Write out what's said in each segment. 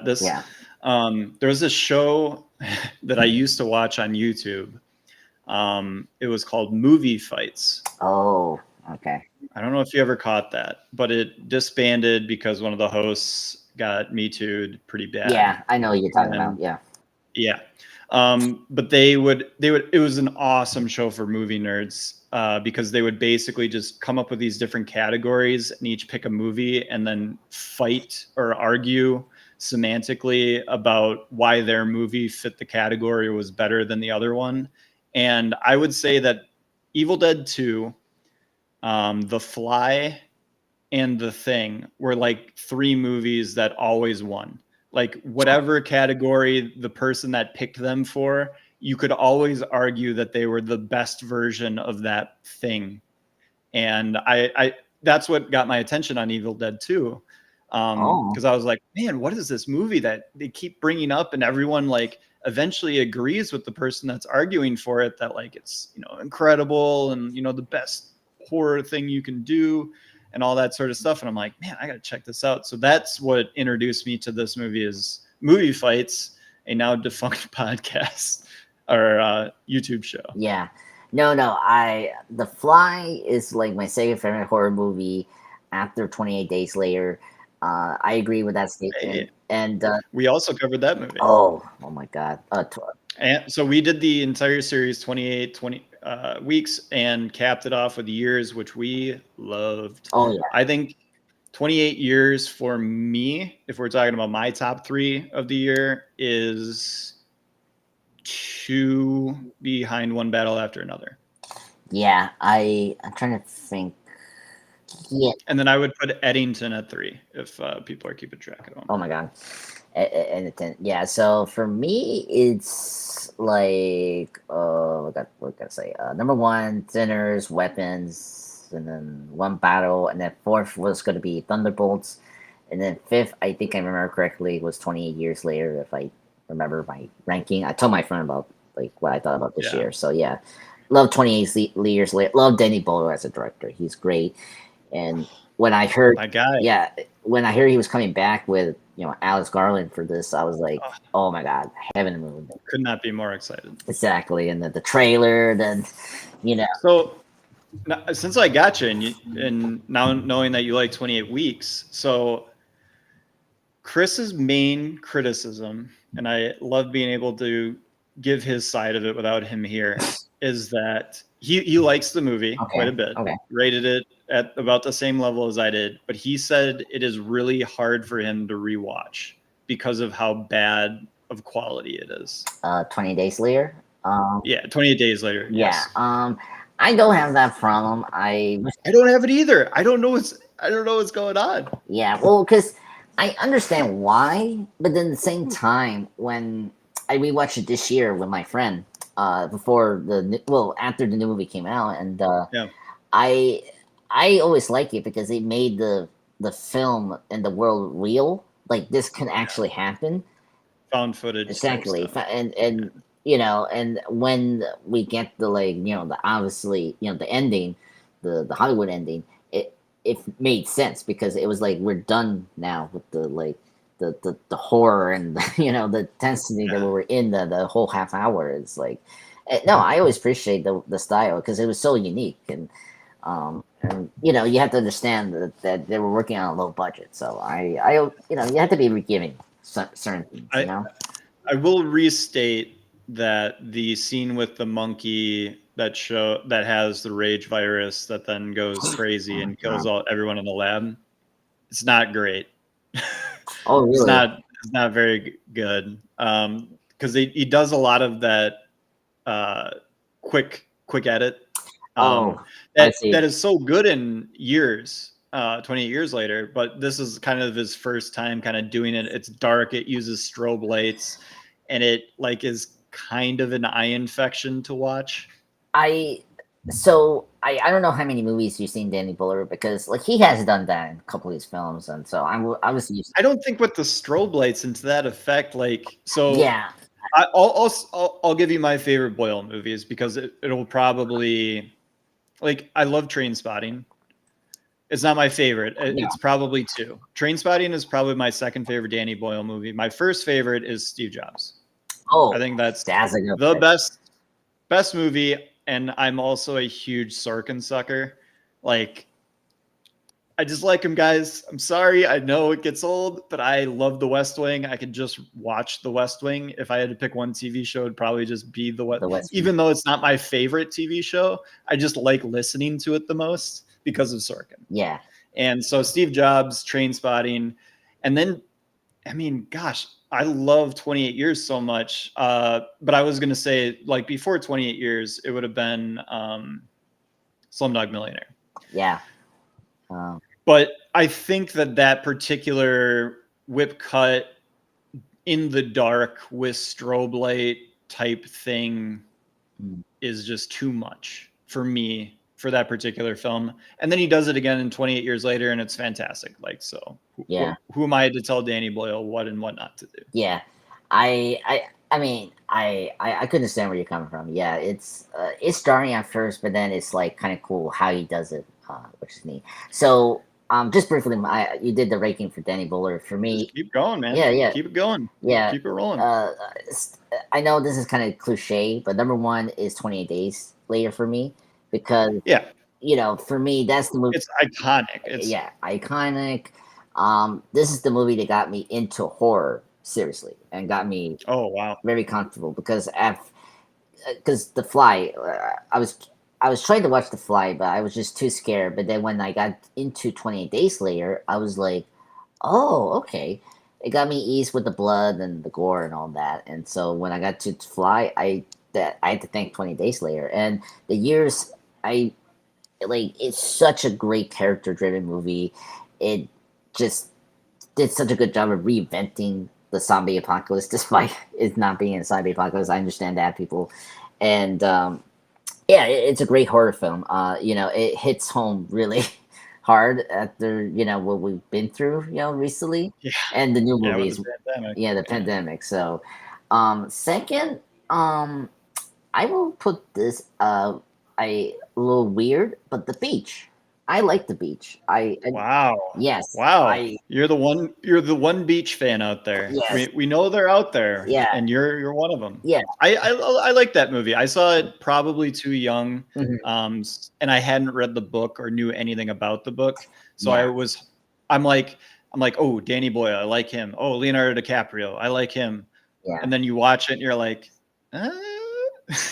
this. Yeah. There was a show that I used to watch on YouTube. It was called Movie Fights. Oh, okay. I don't know if you ever caught that, but it disbanded because one of the hosts got Me Too'd pretty bad. Yeah, I know what you're talking about. And Yeah. yeah. But they would, it was an awesome show for movie nerds because they would basically just come up with these different categories and each pick a movie and then fight or argue semantically about why their movie fit the category or was better than the other one. And I would say that Evil Dead 2, The Fly, and The Thing were like three movies that always won. Like whatever category the person that picked them for, you could always argue that they were the best version of that thing. And I that's what got my attention on Evil Dead 2. Oh, Because I was like, man, what is this movie that they keep bringing up and everyone like eventually agrees with the person that's arguing for it that like it's, incredible and, the best horror thing you can do and all that sort of stuff. And I'm like, man, I got to check this out. So that's what introduced me to this movie is Movie Fights, a now defunct podcast or YouTube show. yeah. No, The Fly is like my second favorite horror movie after 28 Days Later. I agree with that statement. Hey, And we also covered that movie. oh my God. And so we did the entire series 28 weeks and capped it off with Years, which we loved. Oh yeah. I think 28 Years for me, if we're talking about my top three of the year, is two behind One Battle After Another. Yeah, I'm trying to think. Yeah. And then I would put Eddington at three if people are keeping track at home. Oh my God. Yeah, so for me, it's like, what can I say? Number one, Sinners, Weapons, and then One Battle, and then fourth was going to be Thunderbolts, and then fifth, I think I remember correctly, was 28 Years Later, if I remember my ranking. I told my friend about like what I thought about this year. So yeah, love 28 Years Later. Love Danny Boyle as a director. He's great. And when I heard, My guy. yeah, when I heard he was coming back with Alex Garland for this, I was like, oh my God, heaven and moon. Could not be more excited. Exactly, and the trailer, then So since I got you and now knowing that you like 28 weeks, so Chris's main criticism, and I love being able to give his side of it without him here, is that he likes the movie quite a bit. Okay. Rated it at about the same level as I did, but he said it is really hard for him to rewatch because of how bad of quality it is. 20 Days Later. Yeah, 28 Days Later. Yeah. Yes. I don't have that problem. I don't have it either. I don't know what's going on. Yeah, well, because I understand why, but then at the same time, when I rewatched it this year with my friend, after the new movie came out, and I always like it because it made the film and the world real. Like this can actually happen. Found footage. Exactly, and and when we get the the obviously the ending, the Hollywood ending, it made sense because it was like we're done now with the horror and the intensity that we were in the whole half hour. It's like no, I always appreciate the style because it was so unique and you have to understand that they were working on a low budget, so I you have to be forgiving certain things. I will restate that the scene with the monkey that has the rage virus that then goes crazy and kills everyone in the lab. It's not great. Oh, really? It's not very good. Because he does a lot of that quick edit. That is so good in Years. 28 Years Later, but this is kind of his first time kind of doing it. It's dark, it uses strobe lights, and it like is kind of an eye infection to watch. I don't know how many movies you've seen Danny Boyle because like he has done that in a couple of his films, and so I was used to I don't think with the strobe lights into that effect, like so. Yeah, I'll give you my favorite Boyle movies because it'll probably like I love Trainspotting. It's not my favorite. Yeah. It's probably two. Trainspotting is probably my second favorite Danny Boyle movie. My first favorite is Steve Jobs. Oh, I think that's a good the pick. best movie, and I'm also a huge Sorkin sucker. Like, I just like him, guys. I'm sorry, I know it gets old, but I love The West Wing. I could just watch The West Wing. If I had to pick one TV show, it'd probably just be The West. Even though it's not my favorite TV show, I just like listening to it the most because of Sorkin. Yeah. And so Steve Jobs, Trainspotting, and then, I mean, gosh, I love 28 Years so much. But I was gonna say, like, before 28 Years, it would have been Slumdog Millionaire. Yeah. But I think that particular whip cut in the dark with strobe light type thing is just too much for me for that particular film. And then he does it again in 28 Years Later, and it's fantastic. Like, so Yeah. who am I to tell Danny Boyle what and what not to do? Yeah. I mean, I could understand where you're coming from. Yeah, it's jarring at first, but then it's like kind of cool how he does it, which is neat. So, just briefly, you did the ranking for Danny Boyle. For me, just keep going, man. Yeah. Keep it going. Yeah. Keep it rolling. I know this is kind of cliche, but number one is 28 Days Later for me because for me that's the movie. It's iconic. Iconic. This is the movie that got me into horror seriously and got me very comfortable because The Fly, I was trying to watch The Fly, but I was just too scared. But then when I got into 28 Days Later, I was like, oh, okay. It got me eased with the blood and the gore and all that. And so when I got to Fly, I had to thank 20 Days Later. And the years, it's such a great character-driven movie. It just did such a good job of reinventing the zombie apocalypse, despite it not being a zombie apocalypse. I understand that, people. And it's a great horror film. It hits home really hard after what we've been through recently, and the new movies. The pandemic. So, second, I will put this a little weird, but The Beach. I like The Beach. Yes. Wow. You're the one beach fan out there. Yes. We know they're out there. Yeah. And you're one of them. Yeah. I like that movie. I saw it probably too young. Mm-hmm. And I hadn't read the book or knew anything about the book. So I'm like, oh, Danny Boyle, I like him. Oh, Leonardo DiCaprio, I like him. Yeah. And then you watch it and you're like,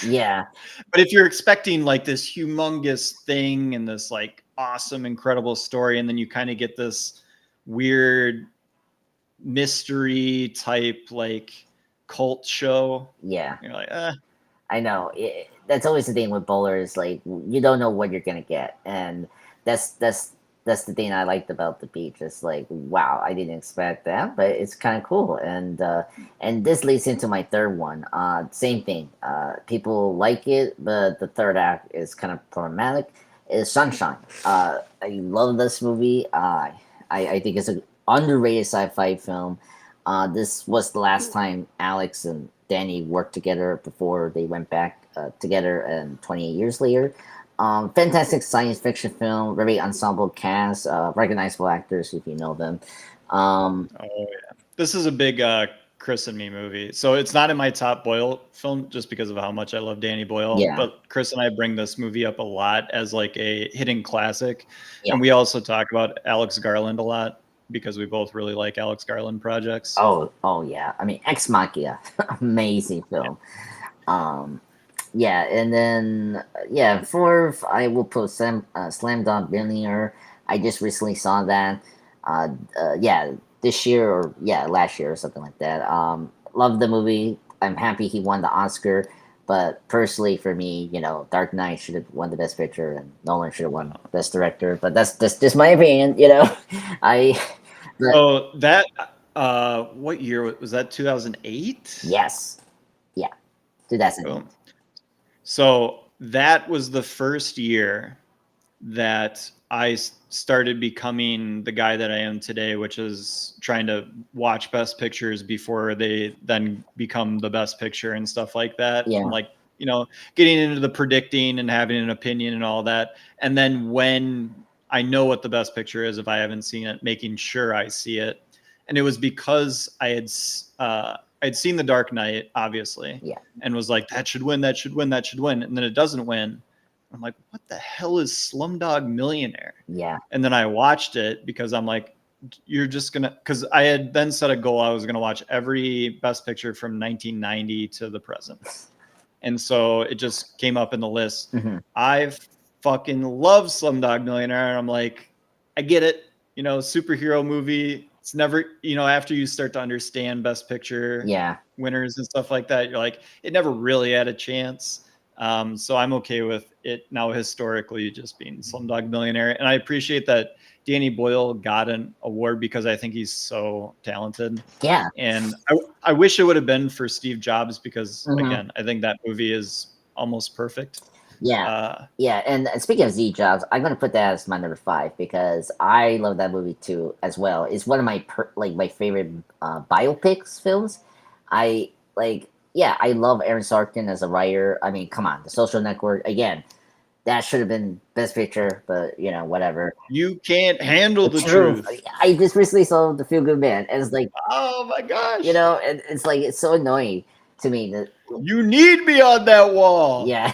yeah. But if you're expecting like this humongous thing and this like awesome, incredible story, and then you kind of get this weird mystery type like cult show. Yeah. You're like, I know. That's always the thing with bowlers. Like, you don't know what you're gonna get, and that's the thing I liked about The Beach. It's like, wow, I didn't expect that, but it's kind of cool. And this leads into my third one. Same thing. People like it, but the third act is kind of problematic. Is Sunshine. I love this movie. I think it's an underrated sci-fi film. This was the last time Alex and Danny worked together before they went back together, and 28 years later. Fantastic science fiction film, very ensemble cast, recognizable actors if you know them. This is a big Chris and me movie. So it's not in my top Boyle film just because of how much I love Danny Boyle. Yeah. But Chris and I bring this movie up a lot as like a hidden classic. Yeah. And we also talk about Alex Garland a lot because we both really like Alex Garland projects. Oh yeah. I mean, Ex Machina, amazing film. And then fourth, I will put Slumdog Millionaire. I just recently saw that. This year or last year or something like that. Love the movie. I'm happy he won the Oscar, but personally for me, Dark Knight should have won the Best Picture and Nolan should have won Best Director. But that's just my opinion. So that what year was that? 2008? Yes. Yeah. 2008. Boom. So that was the first year that I started becoming the guy that I am today, which is trying to watch Best Pictures before they then become the Best Picture and stuff like that. Yeah. And like, getting into the predicting and having an opinion and all that. And then when I know what the best picture is if I haven't seen it, making sure I see it. And it was because I'd seen The Dark Knight, obviously, Yeah. and was like, that should win, that should win, that should win. And then it doesn't win. I'm like, what the hell is Slumdog Millionaire? Yeah. And then I watched it because I'm like, you're just gonna, because I had then set a goal. I was gonna watch every best picture from 1990 to the present. And so it just came up in the list. Mhm. I fucking love Slumdog Millionaire. And I'm like, I get it. You know, superhero movie. It's never, you know, after you start to understand best picture Yeah. winners and stuff like that, you're like, it never really had a chance. So I'm okay with it now historically just being Slumdog Millionaire. And I appreciate that Danny Boyle got an award because I think he's so talented. Yeah. And I wish it would have been for Steve Jobs because, Mhm. again, I think that movie is almost perfect. Yeah. Yeah. And speaking of Steve Jobs, I'm gonna put that as my number 5 because I love that movie too as well. It's one of my my favorite biopics films. I like. Yeah, I love Aaron Sorkin as a writer. I mean, come on, The Social Network again. That should have been Best Picture, but you know, whatever. You can't handle the truth. I just recently saw The Feel Good Man, and it's like, Oh my gosh! you know, and it's like it's so annoying to me that You need me on that wall. yeah.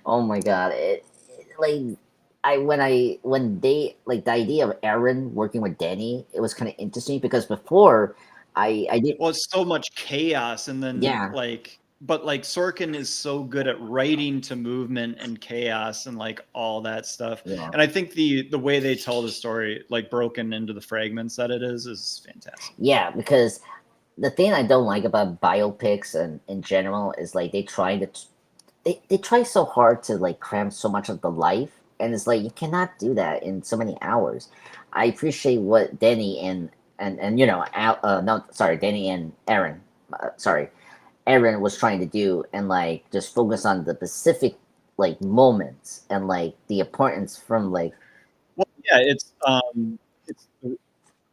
Oh my god! Like when they like the idea of Aaron working with Danny, it was kind of interesting because before I did Well, it's so much chaos, and then Yeah. but like Sorkin is so good at writing to movement and chaos and like all that stuff. Yeah. And I think the way they tell the story, like broken into the fragments that it is fantastic. Yeah, because the thing I don't like about biopics and in general is like they try so hard to like cram so much of the life, and it's like you cannot do that in so many hours. I appreciate what Danny and you know Danny and Aaron, Aaron was trying to do, and like just focus on the specific like moments and like the importance from like Well, yeah, it's the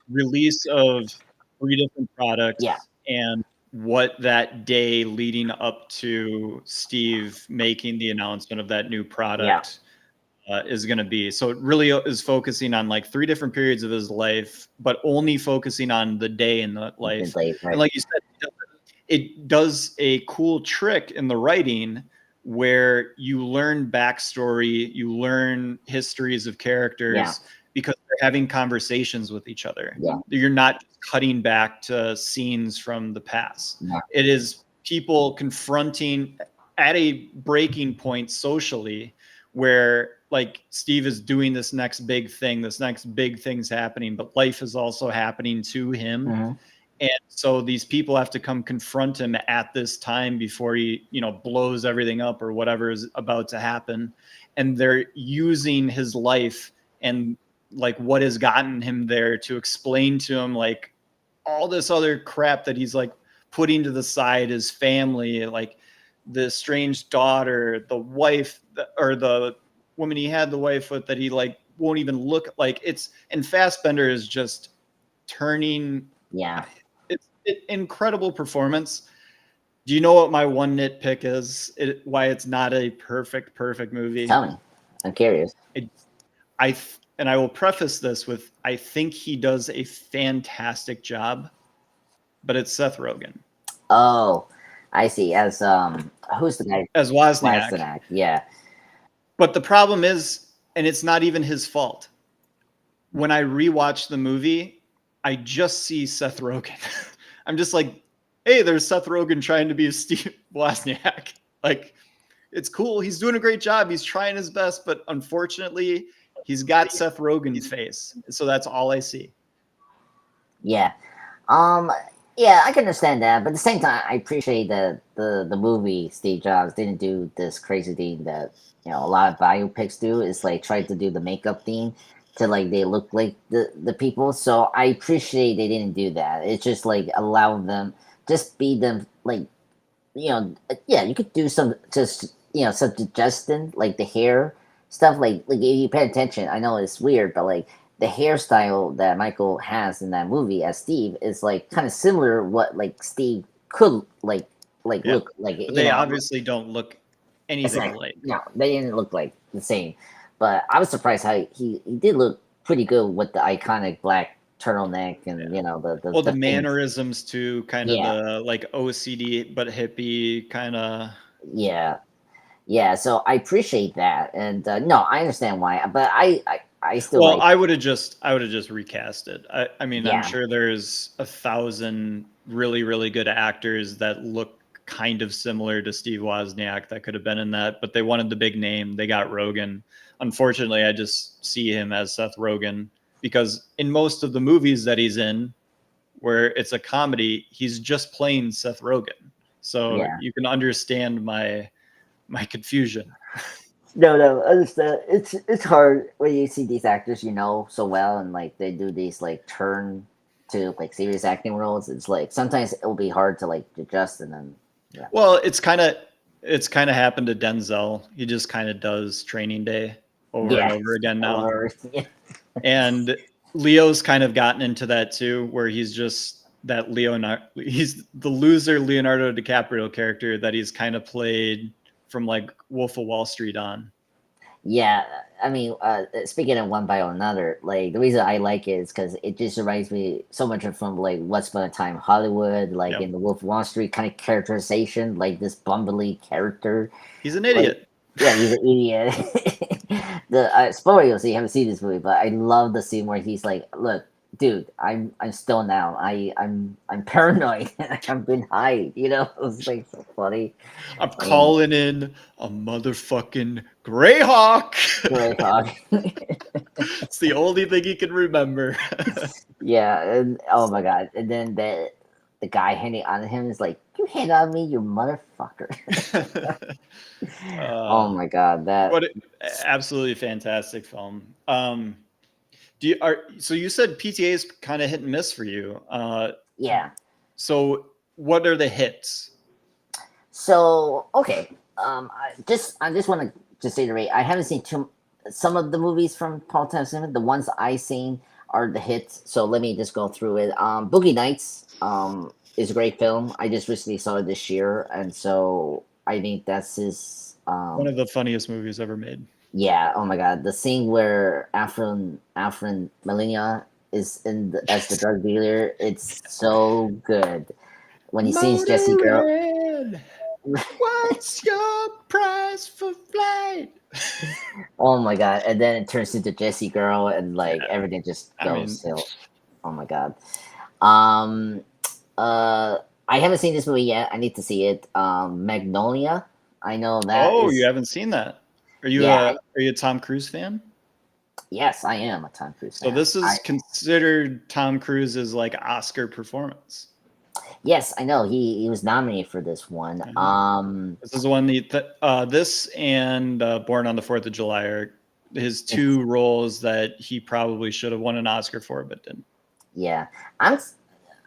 release of 3 different products Yeah. and what that day leading up to Steve making the announcement of that new product is going to be. So it really is focusing on like 3 different periods of his life, but only focusing on the day in the life. right. And like you said, it does a cool trick in the writing where you learn backstory, you learn histories of characters Yeah. because they're having conversations with each other. Yeah. You're not cutting back to scenes from the past. Yeah. It is people confronting at a breaking point socially where like Steve is doing this next big thing, this next big thing's happening, but life is also happening to him. Mhm. And so these people have to come confront him at this time before he, you know, blows everything up or whatever is about to happen. And they're using his life and like what has gotten him there to explain to him like all this other crap that he's like putting to the side, his family, like the estranged daughter, the wife, or the woman he had the wife with that he like won't even look like. It's, and Fassbender is just turning. Yeah. It's incredible performance. Do you know what my one nitpick is? Why it's not a perfect movie? Tell me. I'm curious. And I will preface this with, I think he does a fantastic job, but it's Seth Rogen. Oh, I see. As who's the guy? As Wozniak. Wozniak. Yeah. But the problem is, and it's not even his fault. When I rewatch the movie, I just see Seth Rogen. I'm just like, hey, there's Seth Rogen trying to be Steve Wozniak. Like, it's cool. He's doing a great job. He's trying his best, but unfortunately, he's got Seth Rogen's face. So that's all I see. Yeah. Yeah, I can understand that, but at the same time, I appreciate that the movie Steve Jobs didn't do this crazy thing that you know a lot of biopics do. Is like try to do the makeup thing to like they look like the people. So I appreciate they didn't do that. It's just like allow them just be them like you know yeah you could do some just you know some suggestion like the hair stuff like if you pay attention. I know it's weird, but like the hairstyle that Michael has in that movie as Steve is like kind of similar what like Steve could like Yeah. look like. But they obviously don't look anything Exactly. alike. No, they didn't look like the same. but I was surprised how he did look pretty good with the iconic black turtleneck and Yeah. the Well, the thing. mannerisms too, kind of Yeah, the like OCD but hippie kind of. yeah, yeah. So I appreciate that, and no, I understand why, but I still Well, like I would have just recast it. I mean, I'm yeah. sure there's 1,000 really, really good actors that look kind of similar to Steve Wozniak that could have been in that, but they wanted the big name. They got Rogen. Unfortunately, I just see him as Seth Rogen because in most of the movies that he's in, where it's a comedy, he's just playing Seth Rogen. So Yeah. you can understand my confusion. No, no, understand. It's hard when you see these actors you know so well, and like they do these like turn to like serious acting roles. It's like sometimes it'll be hard to like adjust, and then yeah, Well, it's kind of happened to Denzel. He just kind of does Training Day over and yeah, over again now. or yeah, And Leo's kind of gotten into that too, where he's just that Leonardo. He's the loser Leonardo DiCaprio character that he's kind of played from like Wolf of Wall Street on. yeah. I mean, speaking of one by another, like the reason I like it is because it just reminds me so much of from like Once Upon a Time Hollywood, like Yep. in the Wolf of Wall Street kind of characterization, like this bumbly character. He's an Like, idiot. yeah, he's an idiot. The spoiler, so you haven't seen this movie, but I love the scene where he's like, "Look, dude, I'm still now. I'm paranoid. I've been high." You know, it was like so funny. I'm And calling in a motherfucking Greyhawk. Grey Hawk. It's the only thing he can remember. Yeah, and oh my god, and then the guy handing on him is like, "You hit on me, you motherfucker." Oh uh, my god, that what absolutely fantastic film. So you said PTA is kind of hit and miss for you. yeah. So what are the hits? So okay, I just want to just reiterate. I haven't seen some of the movies from Paul Thomas Anderson. The ones I seen are the hits. So let me just go through it. Boogie Nights is a great film. I just recently saw it this year, and so I think that's his. One of the funniest movies ever made. Yeah. Oh my God, the scene where Afrin Molina is as the drug dealer. It's so good when he sings Jesse Girl. Motorhead, what's your price for flight? Oh my god! And then it turns into Jesse Girl, and like Yeah, everything just I goes mean, still. Oh my god. Um. I haven't seen this movie yet. I need to see it. Magnolia. I know that oh, you is. haven't seen that? Are you Yeah. a Tom Cruise fan? Yes, I am a Tom Cruise So fan. this is considered Tom Cruise's like Oscar performance. Yes, I know he was nominated for this one. Yeah. This is the one this and Born on the Fourth of July are his It's, two roles that he probably should have won an Oscar for, but didn't. yeah.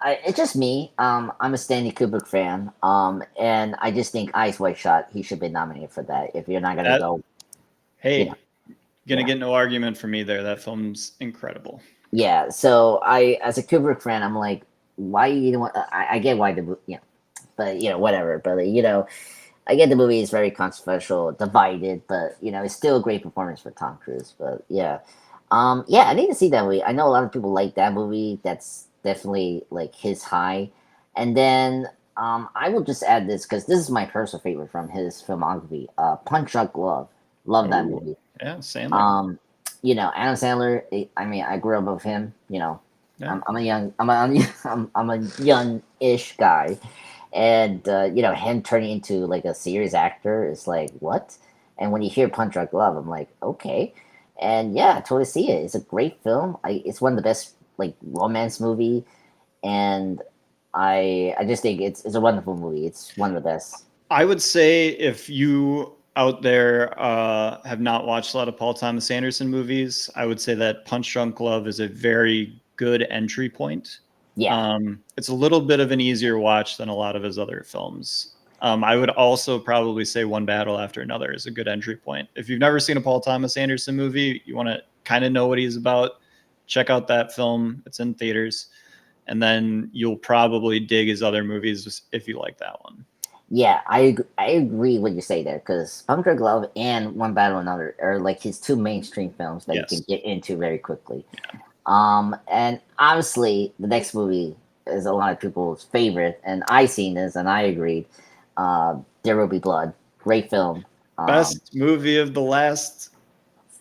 It's just me. I'm a Stanley Kubrick fan. And I just think Eyes Wide Shut. He should be nominated for that. If you're not gonna That go, you know, hey, gonna yeah. get no argument from me there. That film's incredible. Yeah, so as a Kubrick fan, I'm like, why you don't want? I get why but whatever. But I get the movie is very controversial, divided, but it's still a great performance for Tom Cruise. But yeah, yeah, I need to see that movie. I know a lot of people like that movie. That's definitely like his high. And then I will just add this because this is my personal favorite from his filmography. Punch Drunk Love, love that Oh, movie. yeah, Sandler. Um, Adam Sandler. I mean, I grew up with him. Yeah. I'm a young-ish guy, and him turning into like a serious actor is like what? And when you hear Punch Drunk Love, I'm like okay, and yeah, I totally see it. It's a great film. It's one of the best like romance movie, and I just think it's a wonderful movie. It's one of the best. I would say if you out there have not watched a lot of Paul Thomas Anderson movies, I would say that Punch Drunk Love is a very good entry point. Yeah, It's a little bit of an easier watch than a lot of his other films. I would also probably say One Battle After Another is a good entry point. If you've never seen a Paul Thomas Anderson movie, you want to kind of know what he's about, check out that film. It's in theaters. And then you'll probably dig his other movies if you like that one. Yeah, I agree what you say there because Pumpkin Glove and One Battle Another are like his two mainstream films that you can Yes. get into very quickly. And obviously the next movie is a lot of people's favorite, and I seen this and I agreed. There Will Be Blood, great film, Best movie of the last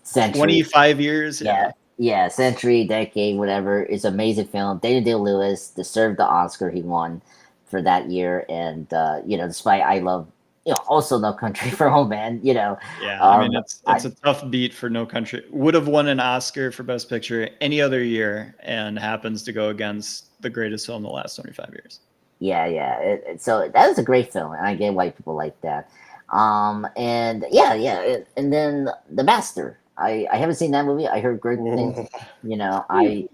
century. 25 years. Yeah, Yeah. yeah, century, decade, whatever. It's an amazing film. Daniel Day Lewis deserved the Oscar he won for that year, and despite I love, also No Country for Old Men. Yeah. I mean, Um, it's a tough beat for No Country. Would have won an Oscar for Best Picture any other year and happens to go against the greatest film in the last 25 years. yeah. So that was a great film, and I get why people like that. And and then The Master. I haven't seen that movie. I heard great things. I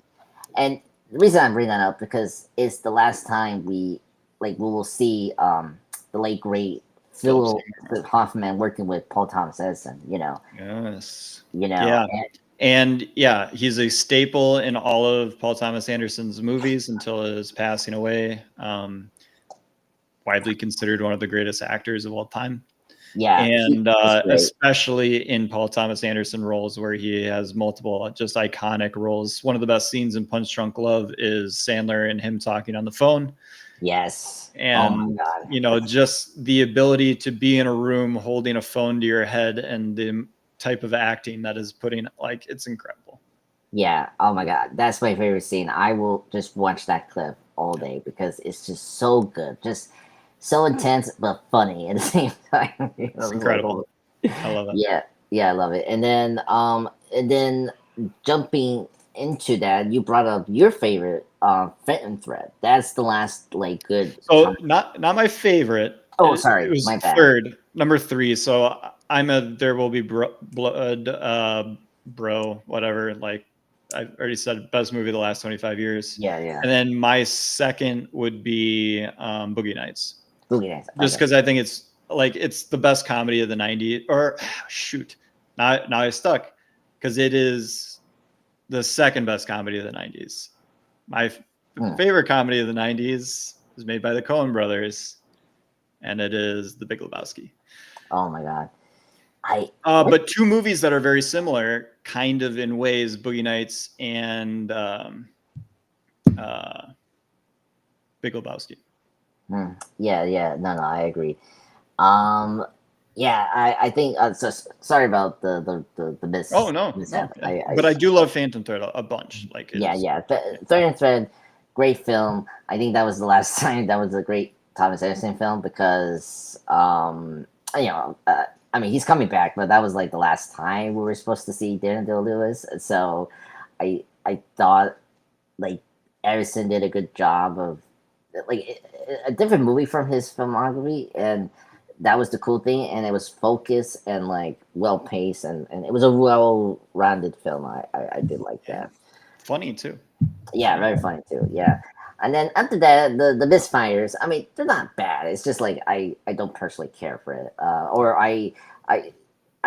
and the reason I'm bringing that up because it's the last time we will see the late great Philip Phil Seymour Hoffman working with Paul Thomas Edison. Hoffman. Yes. Yeah. And And yeah, he's a staple in all of Paul Thomas Anderson's movies until his passing away. Widely considered one of the greatest actors of all time. yeah, And he's great. especially in Paul Thomas Anderson roles where he has multiple just iconic roles. One of the best scenes in Punch Drunk Love is Sandler and him talking on the phone. Yes. Oh my And, God. just the ability to be in a room holding a phone to your head and the type of acting that is putting, like, it's incredible. Yeah. Oh my God. That's my favorite scene. I will just watch that clip all day because it's just so good. Just so intense but funny at the same time. It's It's like, incredible. I love it. yeah, yeah, I love it. And then jumping into that, you brought up your favorite, Fenton Thread. That's the last like good. So not my favorite. Oh, It sorry, was my bad. third, number three. So I'm a There Will Be Blood, bro, whatever. Like I already said, best movie of the last 25 years. Yeah, yeah. And then my second would be Boogie Nights, Boogie Nights. just Okay. because I think it's the best comedy of the 90s. Or shoot, now I stuck because it is the second best comedy of the 90s. My favorite comedy of the 90s was made by the Coen brothers, and it is The Big Lebowski. Oh my God. But two movies that are very similar, kind of in ways, Boogie Nights and Big Lebowski. Yeah. No, I agree. Yeah, I think. Sorry about the miss. Oh no, mishap. yeah. But I do love Phantom Thread a bunch. Like Yeah, yeah. Third and Thread, great film. I think that was the last time that was a great Thomas Edison film because, I mean, he's coming back, but that was like the last time we were supposed to see Daniel Lewis. So, I thought like Edison did a good job of like a different movie from his filmography, and that was the cool thing. And it was focused and like well paced, and it was a well rounded film. I did like that. Funny too. Yeah, very funny too. Yeah, and then after that, the misfires. I mean, they're not bad. It's just like I don't personally care for it. Or I I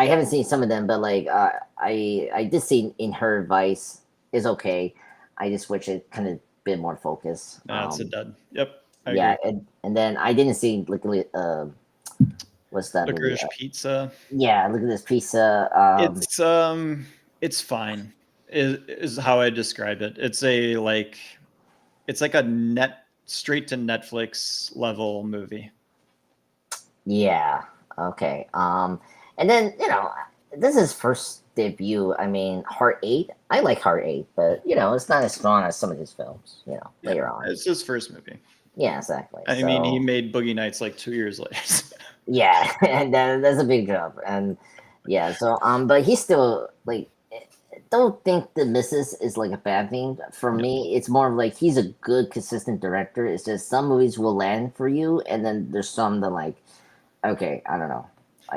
haven't seen some of them, but like I did see In Her Vice is okay. I just wish it kind of been more focused. That's a dud. Yep, I Yeah, agree. and then I didn't see what's that movie? Licorice Pizza. Yeah, look at this pizza. It's fine. Is how I describe it. It's like a net straight to Netflix level movie. Yeah. Okay. And then this is first debut. I mean, Heart Eight. I like Heart Eight, but it's not as strong as some of his films. Later on. It's his first movie. Yeah, exactly. I mean, he made Boogie Nights like 2 years later. Yeah, and that's a big jump, and yeah. So but he's still like. Don't think The Missus is like a bad thing. For me, it's more of like he's a good, consistent director. It's just some movies will land for you, and then there's some that like, okay, I don't know.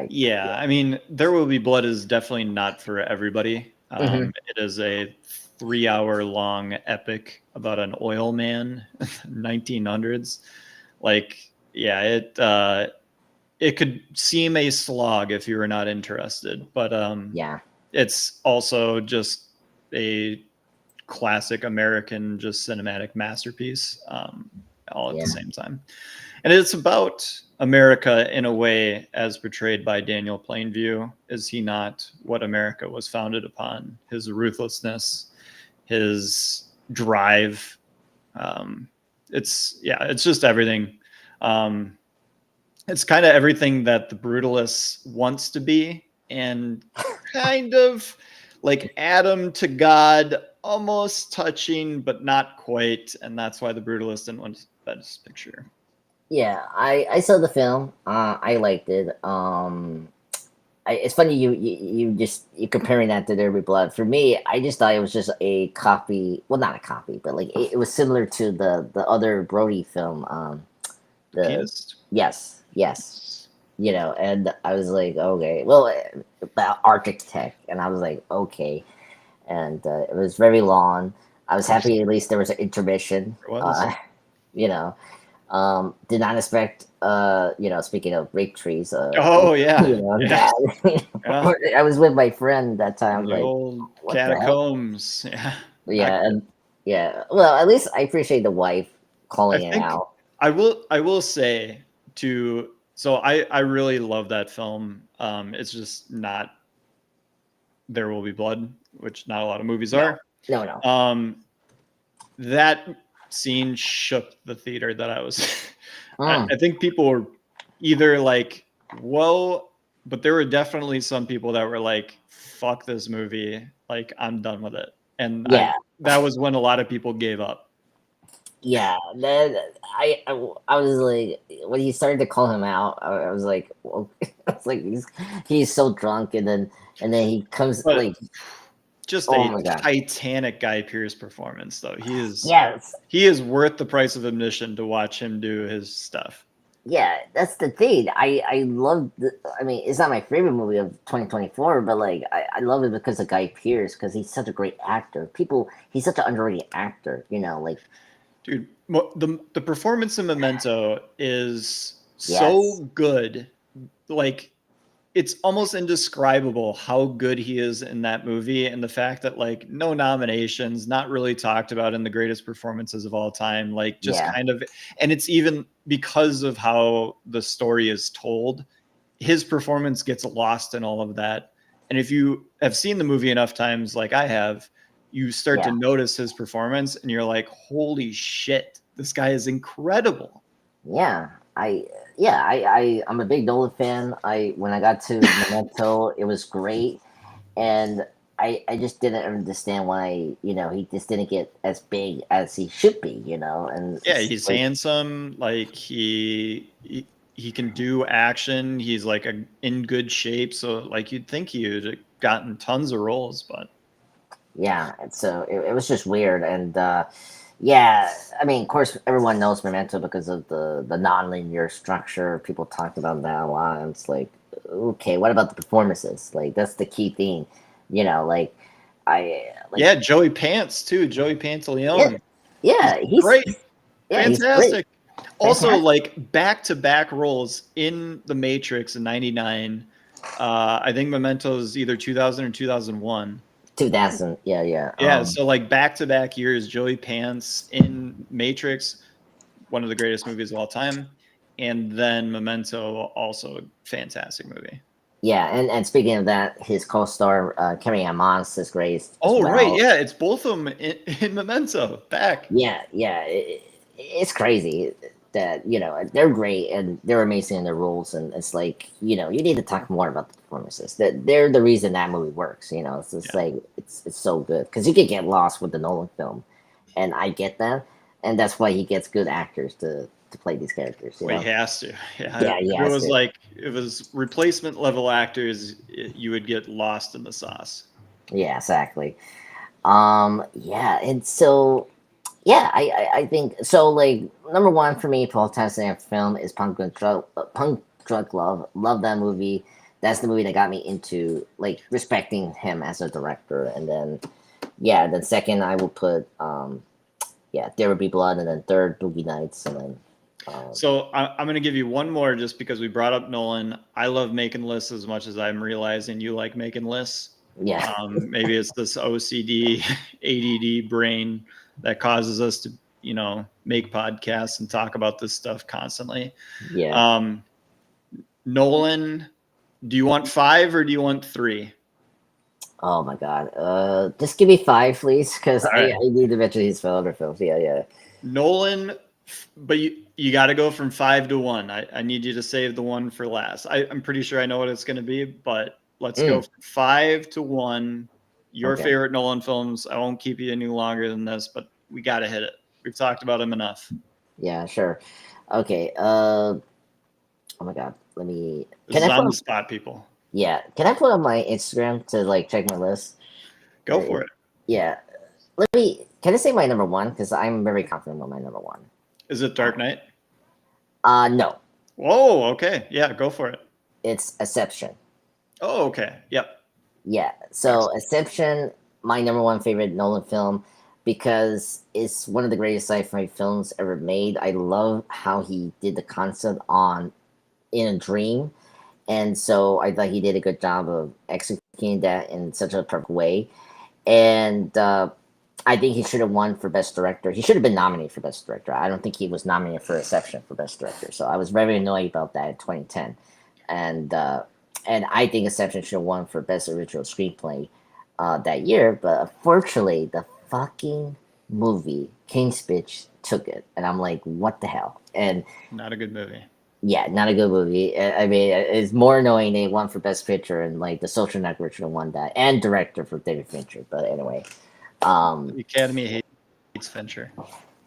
Yeah, I mean, There Will Be Blood is definitely not for everybody. It is a 3-hour long epic about an oil man, 1900s. Like, yeah, it could seem a slog if you were not interested, but yeah. It's also just a classic American, just cinematic masterpiece, all at the same time. And it's about America in a way as portrayed by Daniel Plainview? Is he not what America was founded upon? His ruthlessness, his drive. It's just everything. It's kind of everything that the Brutalist wants to be, and kind of like Adam to God, almost touching, but not quite. And that's why the Brutalist didn't win Best Picture. Yeah, I saw the film. I liked it. It's funny you comparing that to Derby Blood. For me, I just thought it was just a copy. Well, not a copy, but like it was similar to the other Brody film. The Pianist. yes, you know. And I was like, okay, well, about Architect, and I was like, okay, and it was very long. I was happy at least there was an intermission. There was. You know. Did not expect, speaking of rape trees, Oh yeah, that. yeah. I was with my friend that time. The Like, old what the heck? catacombs. Yeah, and yeah. Well, at least I appreciate the wife calling it think out. I will say to so I really love that film. It's just not There Will Be Blood, which not a lot of movies are. No. That scene shook the theater that I was. Mm. I think people were either like, "Whoa," but there were definitely some people that were like, "Fuck this movie! Like, I'm done with it." And Yeah. that was when a lot of people gave up. Yeah, then I was like, when he started to call him out, I was like, well, it's like he's so drunk, and then he comes But like, just oh a my God. titanic Guy Pearce performance, though. Yes. He is worth the price of admission to watch him do his stuff. Yeah, that's the thing. I love. I mean, it's not my favorite movie of 2024, but like I love it because of Guy Pearce, because he's such a great actor. He's such an underrated actor. Like, dude, the performance in Memento is so Yes. good. Like, it's almost indescribable how good he is in that movie, and the fact that like no nominations, not really talked about in the greatest performances of all time, like just Yeah. kind of, and it's even because of how the story is told, his performance gets lost in all of that. And if you have seen the movie enough times like I have, you start to Yeah. notice his performance and you're like, holy shit, this guy is incredible. Yeah, I'm a big Nolan fan. When I got to Memento, it was great, and I just didn't understand why he just didn't get as big as he should be. And Yeah, it's he's like, handsome, like he can do action, he's like in good shape, so like you'd think he would have gotten tons of roles, but yeah, and so it was just weird, and yeah, I mean, of course, everyone knows Memento because of the nonlinear structure. People talked about that a lot, and it's like, okay, what about the performances? Like, that's the key thing, like yeah, Joey Pants too, Joey Pantaleone. yeah, He's great. he's great. Fantastic. Also, like back-to-back roles in The Matrix in '99. I think Memento is either 2000 or 2001. 2000, yeah. Yeah, so like back-to-back years, Joey Pants in Matrix, one of the greatest movies of all time, and then Memento, also a fantastic movie. Yeah, and speaking of that, his co-star Carrie-Anne Moss is great. Oh, well. right, yeah, it's both of them in Memento. Back. Yeah, it's crazy that they're great and they're amazing in their roles, and it's like you need to talk more about the performances. That they're the reason that movie works. It's just like it's so good because you could get lost with the Nolan film, and I get that, and that's why he gets good actors to play these characters. Well, he has to. Yeah, if it was replacement level actors, you would get lost in the sauce. Yeah, exactly. Yeah, and so yeah, I think so. Like, number one for me, Paul Thomas film is Punk Drug Love. Love that movie. That's the movie that got me into like respecting him as a director. And then then second I will put There Will Be Blood, and then third Boogie Nights, and then so I'm going to give you one more just because we brought up Nolan. I love making lists as much as I'm realizing you like making lists. Yeah. Maybe it's this OCD, ADD brain that causes us to make podcasts and talk about this stuff constantly. Yeah. Nolan, do you want 5 or do you want 3? Oh my god. Just give me 5, please, because All I, right. I need to mention his other films. Yeah. Nolan, but you got to go from 5 to 1. I need you to save the one for last. I'm pretty sure I know what it's going to be, but let's go from 5 to 1. Your Okay. favorite Nolan films. I won't keep you any longer than this, but we got to hit it. We've talked about him enough. Yeah, sure. Okay. Oh my god. Let me. This is on the spot, people. Yeah. Can I put on my Instagram to like check my list? Go for it. Yeah. Let me. Can I say my number 1? Because I'm very confident on my number 1. Is it Dark Knight? No. Whoa. Okay. Yeah. Go for it. It's Inception. Oh. Okay. Yep. Yeah. So Inception, my number 1 favorite Nolan film, because it's one of the greatest sci-fi films ever made. I love how he did the concept on in a dream, and so I thought he did a good job of executing that in such a perfect way. And I think he should have won for Best Director. He should have been nominated for Best Director. I don't think he was nominated for Inception for Best Director. So I was very annoyed about that in 2010. And I think Inception should have won for Best Original Screenplay that year. But unfortunately, the fucking movie King's Speech took it, and I'm like, what the hell? And not a good movie. Yeah, not a good movie. I mean, it's more annoying they won for Best Picture, and like The Social Network should have won that, and director for David Fincher. But anyway, the Academy hates Fincher.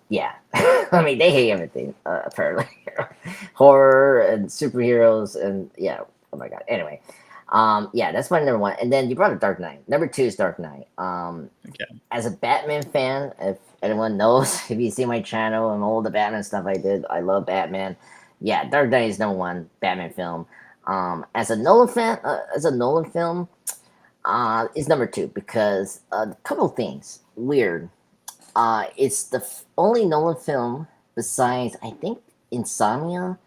Yeah, I mean they hate everything apparently, horror and superheroes, and yeah. Oh my god. Anyway, yeah, that's my number 1. And then you brought up Dark Knight. Number 2 is Dark Knight. Okay. As a Batman fan, if anyone knows, if you see my channel and all the Batman stuff I did, I love Batman. Yeah, Dark Knight is number 1 Batman film. As a Nolan fan, is number 2 because a couple of things weird. It's the only Nolan film besides I think Insomnia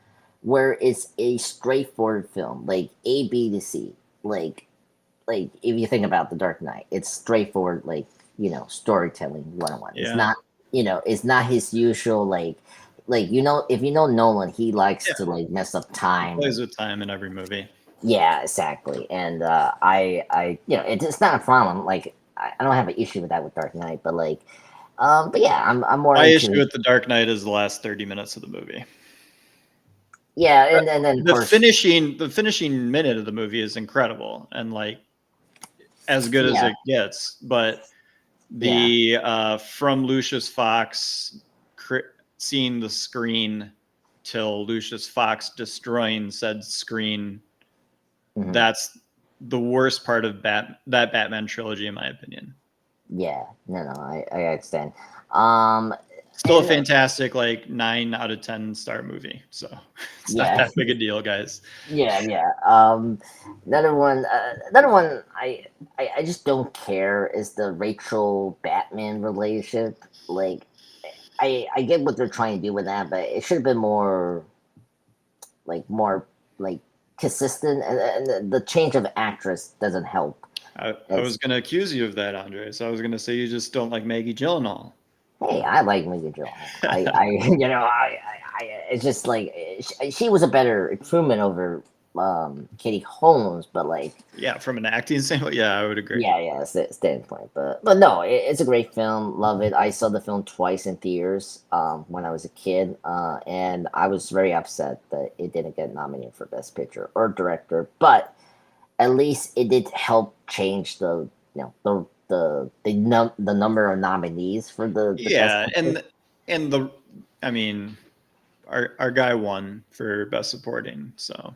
where it's a straightforward film, like A, B to C. Like if you think about The Dark Knight, it's straightforward, like storytelling 101. Yeah. It's not it's not his usual like if you know Nolan, he likes to like mess up time. He plays with time in every movie. Yeah, exactly. And I it's not a problem. Like I don't have an issue with that with Dark Knight, but like but yeah, I'm more My into issue with The Dark Knight is the last 30 minutes of the movie. Yeah, and then of course, the finishing minute of the movie is incredible and like as good as it gets, but the from Lucius Fox seeing the screen till Lucius Fox destroying said screen, that's the worst part of that Batman trilogy in my opinion. Yeah, no, I understand. Still a fantastic, like 9 out of 10 star movie. So it's not that big a deal, guys. Yeah. Another one. I just don't care is the Rachel Batman relationship. Like, I get what they're trying to do with that, but it should have been more consistent. And the change of actress doesn't help. I was going to accuse you of that, Andre. So I was going to say you just don't like Maggie Gyllenhaal. Hey, I like Maggie Gyllenhaal. It's just like she was a better improvement over Katie Holmes, but like from an acting standpoint, I would agree. Standpoint, but no, it's a great film. Love it. I saw the film twice in theaters when I was a kid, and I was very upset that it didn't get nominated for Best Picture or Director, but at least it did help change the number of nominees for the Best I mean our guy won for Best Supporting, so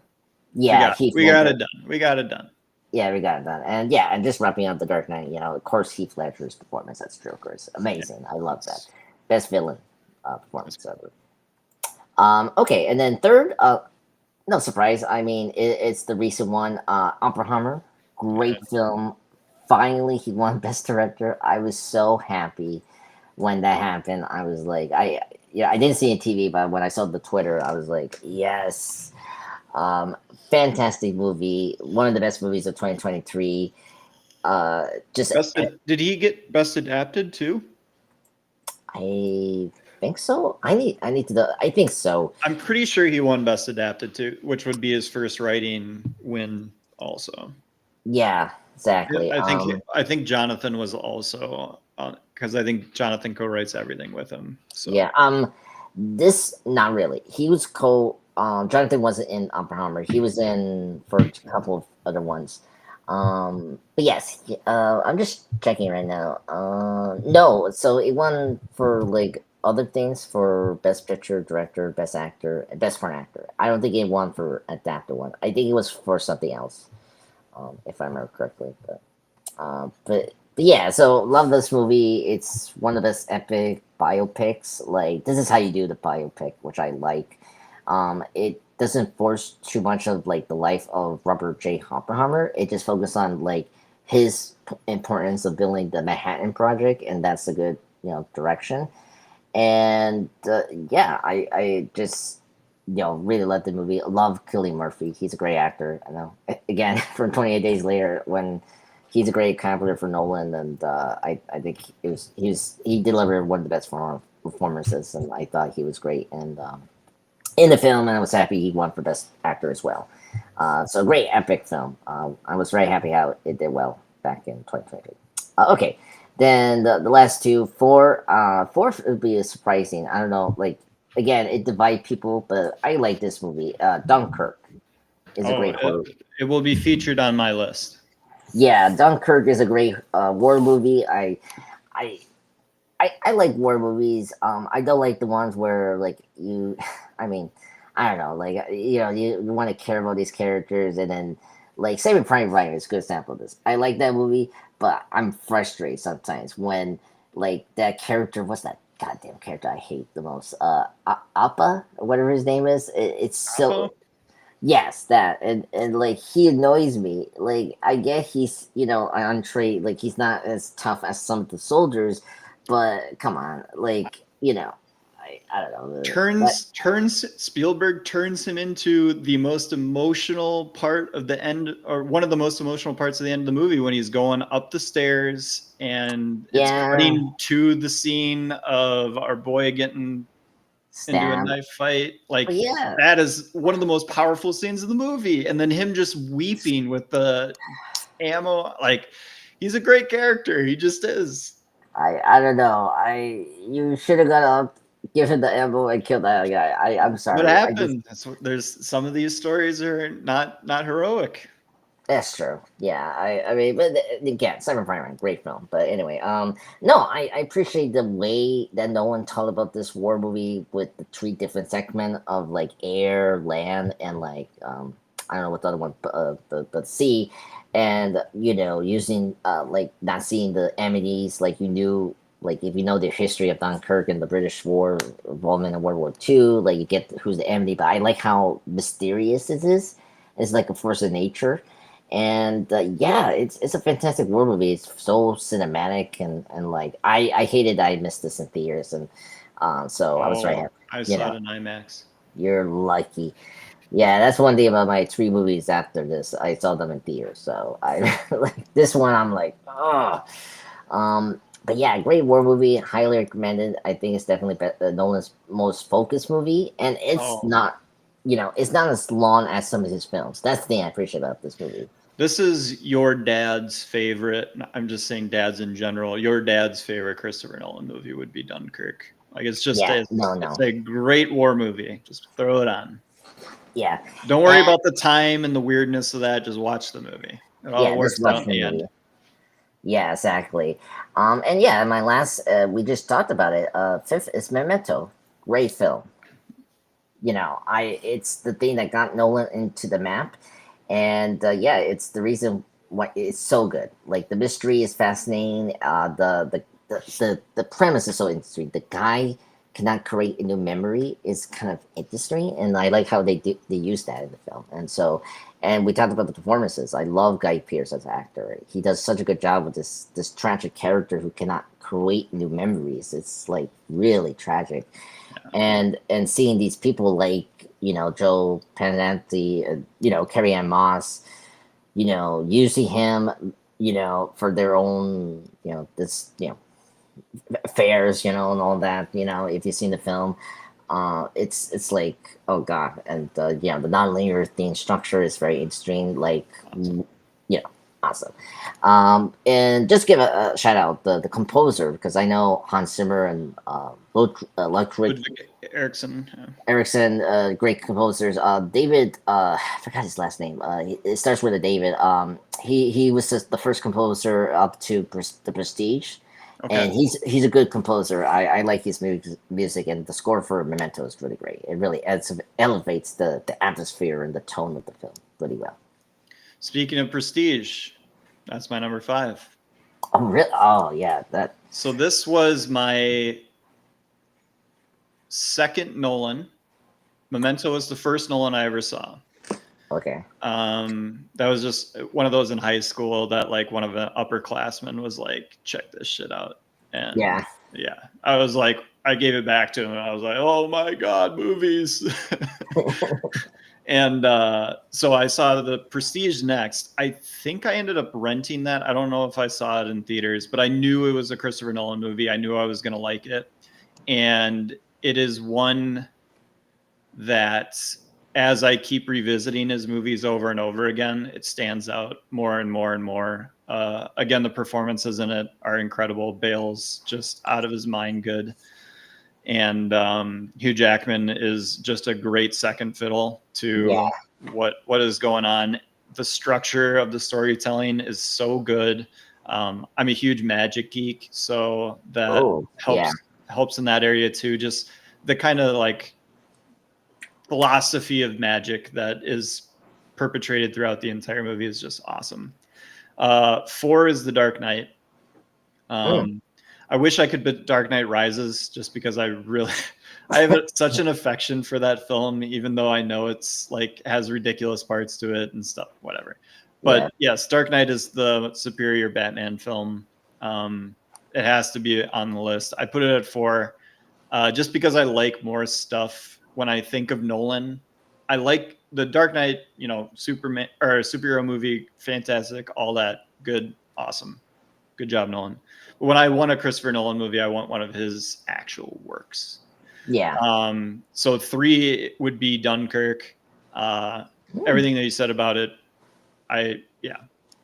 we got it done. Yeah, we got it done. And just wrapping up The Dark Knight, of course Heath Ledger's performance as Joker is amazing. I love that. Best villain performance ever. Okay, and then third, no surprise. I mean, it's the recent one, Oppenheimer. Great film. Finally, he won Best Director. I was so happy when that happened. I was like, I didn't see it on TV, but when I saw the Twitter, I was like, yes. Fantastic movie. One of the best movies of 2023. Did he get Best Adapted too? I think so. I need to. I think so. I'm pretty sure he won Best Adapted too, which would be his first writing win also. Yeah, exactly. I think Jonathan was also on, because I think Jonathan co-writes everything with him. So Yeah. This not really. He was co. Jonathan wasn't in Oppenheimer. He was in for a couple of other ones. But yes, I'm just checking right now. No, so it won for like other things for best picture, director, best actor, and best foreign actor. I don't think it won for adapted one. I think it was for something else, if I remember correctly. But yeah, so love this movie. It's one of the best epic biopics. Like this is how you do the biopic, which I like. It doesn't force too much of like the life of Robert J. Oppenheimer. It just focuses on like his importance of building the Manhattan Project, and that's a good direction. And yeah, I just really love the movie. Love Cillian Murphy. He's a great actor. I know. Again, from 28 Days Later, when he's a great collaborator for Nolan, and I think he delivered one of the best performances, and I thought he was great and in the film, and I was happy he won for best actor as well. So great epic film. I was very happy how it did well back in 2023. Okay, then the last two, fourth would be surprising. I don't know, like again, it divides people, but I like this movie. Dunkirk is a great horror. it will be featured on my list. Yeah, Dunkirk is a great war movie. I I like war movies. I don't like the ones where like you, I mean, I don't know, like you want to care about these characters, and then like Saving Private Ryan is a good example of this. I like that movie, but I'm frustrated sometimes when like that character. What's that goddamn character I hate the most? Appa, or whatever his name is. It's so. Appa? Yes, that and like he annoys me. Like I get he's on trade, like he's not as tough as some of the soldiers, but come on, like I don't know. Turns Spielberg turns him into the most emotional part of the end, or one of the most emotional parts of the end of the movie, when he's going up the stairs and it's cutting to the scene of our boy getting into a knife fight. Like that is one of the most powerful scenes of the movie, and then him just weeping with the ammo. Like he's a great character. He just is. I don't know. You should have got up, given the ammo, and killed that guy. I'm sorry. What happened? There's some of these stories are not heroic. That's true. Yeah, I mean, but again, Saving Private Ryan, great film. But anyway, no, I appreciate the way that Nolan talked about this war movie with the three different segments of like air, land, and like I don't know what the other one, but sea, and using like not seeing the enemies, like you knew. Like if you know the history of Dunkirk and the British war involvement in World War II, like you get who's the enemy. But I like how mysterious it is. It's like a force of nature. And yeah, it's a fantastic war movie. It's so cinematic, and like I hated I missed this in theaters, and so I was very happy. I saw it in IMAX. You're lucky. Yeah, that's one thing about my three movies after this. I saw them in theaters, so I like this one. I'm like, oh, but yeah, great war movie. Highly recommended. I think it's definitely Nolan's most focused movie, and it's not. It's not as long as some of his films. That's the thing I appreciate about this movie. This is your dad's favorite. I'm just saying dads in general. Your dad's favorite Christopher Nolan movie would be Dunkirk. Like it's just it's a great war movie. Just throw it on. Yeah. Don't worry about the time and the weirdness of that. Just watch the movie. It all works out in the end. Yeah, exactly. And yeah, my last we just talked about it. Fifth is Memento. Great film. It's the thing that got Nolan into the map, and yeah, it's the reason why it's so good. Like the mystery is fascinating. The premise is so interesting. The guy cannot create a new memory is kind of interesting, and I like how they use that in the film. And we talked about the performances. I love Guy Pearce as an actor. He does such a good job with this tragic character who cannot create new memories. It's like really tragic. And seeing these people like Joe Penanti, Carrie Ann Moss, using him, for their own, fairs, and all that. If you've seen the film, it's like, oh god, and the nonlinear theme structure is very interesting. Like, awesome. And just give a shout out the composer, because I know Hans Zimmer and Ludwig Ludwig Erikson. Yeah. Erickson, great composers. David, I forgot his last name. It starts with a David. He was just the first composer up to the Prestige, and Okay. he's a good composer. I like his music, and the score for Memento is really great. It really elevates the atmosphere and the tone of the film really well. Speaking of Prestige, that's my number 5. Oh, really? Oh, yeah. That. So this was my second Nolan. Memento was the first Nolan I ever saw. Okay. That was just one of those in high school that like one of the upperclassmen was like, check this shit out. And yeah, I was like, I gave it back to him and I was like, oh my God, movies. And so I saw the Prestige next. I think I ended up renting that. I don't know if I saw it in theaters, but I knew it was a Christopher Nolan movie. I knew I was going to like it. And it is one that, as I keep revisiting his movies over and over again, it stands out more and more and more. Again, the performances in it are incredible. Bale's just out of his mind good. And Hugh Jackman is just a great second fiddle to what is going on. The structure of the storytelling is so good. I'm a huge magic geek, so that helps in that area too. Just the kind of like philosophy of magic that is perpetrated throughout the entire movie is just awesome. 4 is The Dark Knight. I wish I could put Dark Knight Rises just because I have such an affection for that film, even though I know it's like has ridiculous parts to it and stuff, whatever. But yes, Dark Knight is the superior Batman film. It has to be on the list. I put it at 4 just because I like more stuff. When I think of Nolan, I like the Dark Knight, Superman or superhero movie, fantastic, all that, good, awesome. Good job, Nolan. But when I want a Christopher Nolan movie, I want one of his actual works. Yeah. So 3 would be Dunkirk. Everything that you said about it,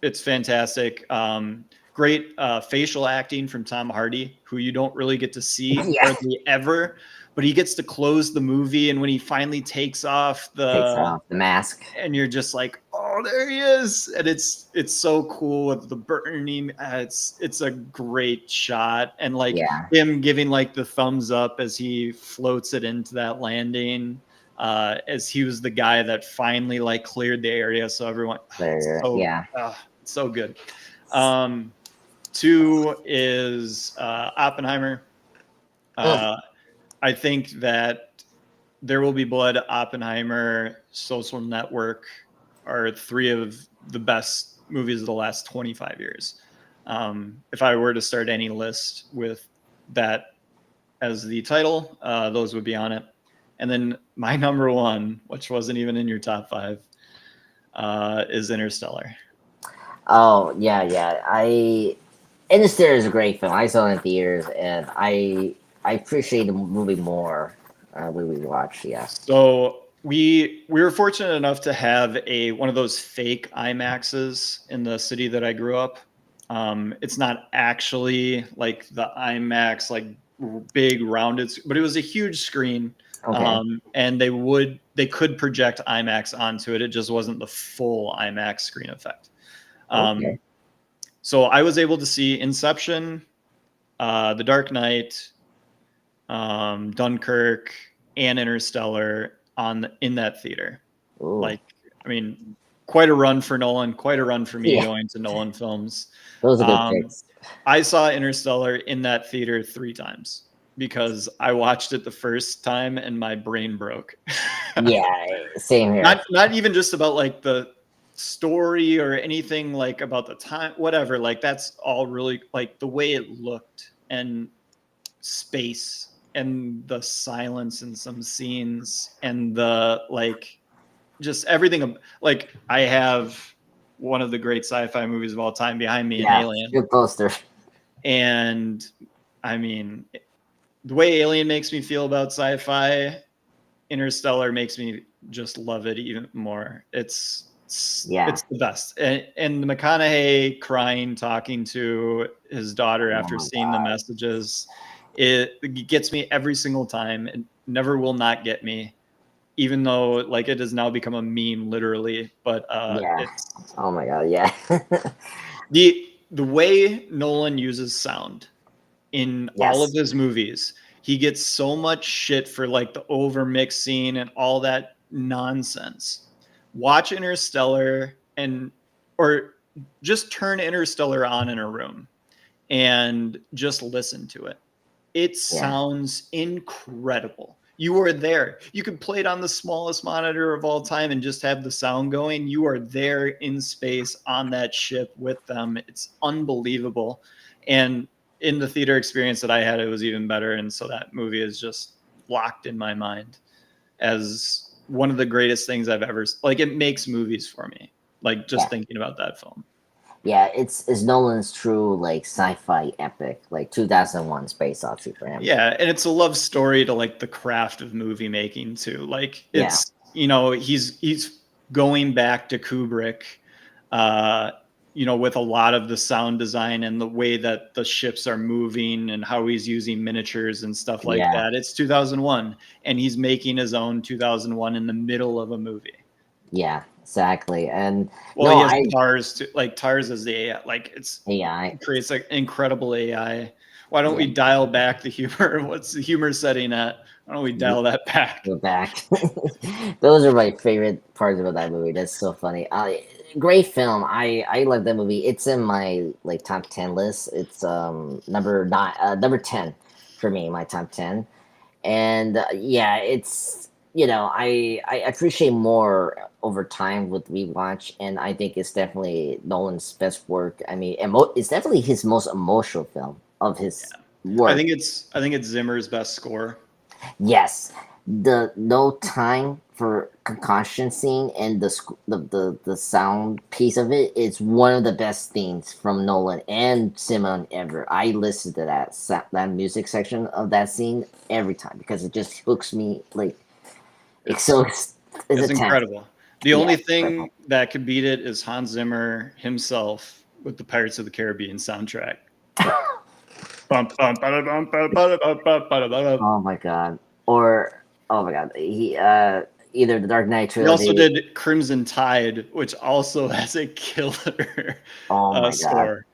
it's fantastic. Great facial acting from Tom Hardy, who you don't really get to see hardly ever, but he gets to close the movie, and when he finally takes off the mask, and you're just like, oh, there he is, and it's so cool with the burning. It's a great shot, and like him giving like the thumbs up as he floats it into that landing, as he was the guy that finally like cleared the area, so everyone, so good. 2 is Oppenheimer. I think that There Will Be Blood, Oppenheimer, Social Network are 3 of the best movies of the last 25 years. If I were to start any list with that as the title, those would be on it. And then my number 1, which wasn't even in your top 5, is Interstellar. Oh, yeah. Interstellar is a great film. I saw it in theaters, and I appreciate the movie more when we watch. Yeah. So we were fortunate enough to have one of those fake IMAXs in the city that I grew up. It's not actually like the IMAX, like big rounded, but it was a huge screen. And they could project IMAX onto it. It just wasn't the full IMAX screen effect. So I was able to see Inception, The Dark Knight, Dunkirk, and Interstellar in that theater. Ooh. Like, I mean, quite a run for Nolan, quite a run for me going to Nolan films. Those are good picks. I saw Interstellar in that theater 3 times because I watched it the first time and my brain broke. Same here. Not even just about like the story or anything like about the time, whatever, like that's all really like the way it looked and space and the silence in some scenes and the like just everything. Like I have one of the great sci-fi movies of all time behind me, in Alien. Good poster. And I mean, the way Alien makes me feel about sci-fi, Interstellar makes me just love it even more. Yeah. It's the best. And the McConaughey crying, talking to his daughter Oh after my seeing the god. messages, it gets me every single time. It never will not get me, even though like it has now become a meme literally. But Yeah. it's Oh my god. Yeah. the way Nolan uses sound in all of Yes. his movies. He gets so much shit for like the over mixing and all that nonsense. Watch Interstellar and or just turn Interstellar on in a room and just listen to it. It Yeah. sounds incredible. You are there. You could play it on the smallest monitor of all time and just have the sound going. You are there in space on that ship with them. It's unbelievable. And in the theater experience that I had, it was even better. And so that movie is just locked in my mind as one of the greatest things I've ever like. It makes movies for me. Like just Yeah. thinking about that film. Yeah. It's Nolan's true like sci-fi epic, like 2001 Space Odyssey for him. Yeah, and it's a love story to like the craft of movie making too. Like Yeah. it's he's going back to Kubrick, uh, with a lot of the sound design and the way that the ships are moving and how he's using miniatures and stuff like Yeah. that. It's 2001, and he's making his own 2001 in the middle of a movie. Yeah. Exactly. And Well, no, he has I Tars too. Like Tars is the AI. Like AI. it creates like incredible AI. Why don't Yeah. we dial back the humor? What's the humor setting at? Why don't we dial that back? We're back. Those are my favorite parts about that movie. That's so funny. Great film. I love that movie. It's in my like top 10 list. It's number 9, number 10 for me. My top 10. And yeah, it's I appreciate more over time with rewatch, and I think it's definitely Nolan's best work. I mean, it's definitely his most emotional film of his work. I think it's Zimmer's best score. Yes, the no time for concussion scene and the sound piece of it is one of the best things from Nolan and Simon ever. I listen to that music section of that scene every time because it just hooks me like it's It's so it's it's intense. incredible. The Yeah, only it's incredible. thing that could beat it is Hans Zimmer himself with the Pirates of the Caribbean soundtrack. Bum, bum, bada, bum, bada, bada, bada, bada, bada. Oh my god. Or oh my god. He either the Dark Knight He also trilogy. did Crimson Tide, which also has a killer Oh my god. score.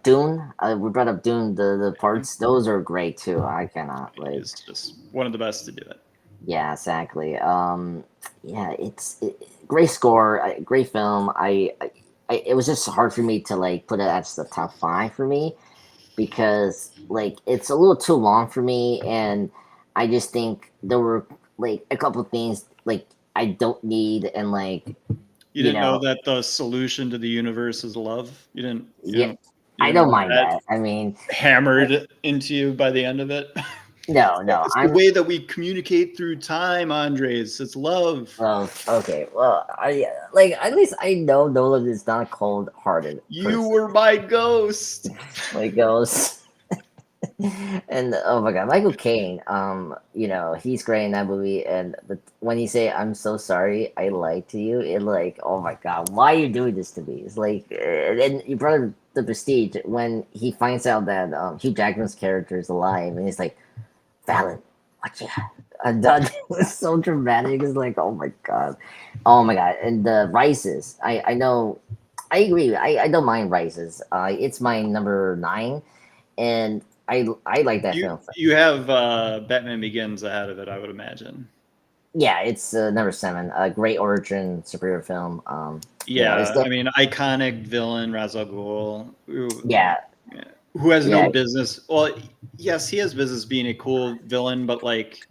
Dune. We brought up Dune. The parts those are great too. I cannot like. He's just one of the best to do it. Yeah, exactly. Yeah, great score, great film. It was just hard for me to like put it as the top 5 for me because like it's a little too long for me, and I just think there were like a couple things like I don't need, and like You you didn't know know, that the solution to the universe is love? yeah, You I didn't don't want mind that that. I mean, hammered into you by the end of it? no, no, It's the I'm way that we communicate through time, Andres. It's love. well, okay. Well, I like at least I know Nolan is not a cold-hearted You person. were my ghost. Like goes. And oh my god, Michael Caine, he's great in that movie. And when he say "I'm so sorry, I lied to you," it like, oh my god, why are you doing this to me? It's like, and you brought up the Prestige when he finds out that Hugh Jackman's character is alive, and he's like, "Fallon, what you done?" It was so dramatic. It's like, oh my god, and the Rises. I know, I agree. I don't mind Rises. It's my number 9, and I like that film. You have Batman Begins ahead of it, I would imagine. Yeah, it's number 7. A great origin superhero film. It's Yeah, I mean, iconic villain Ra's al Ghul, yeah, who has no yeah, business. Well, yes, he has business being a cool villain, but like,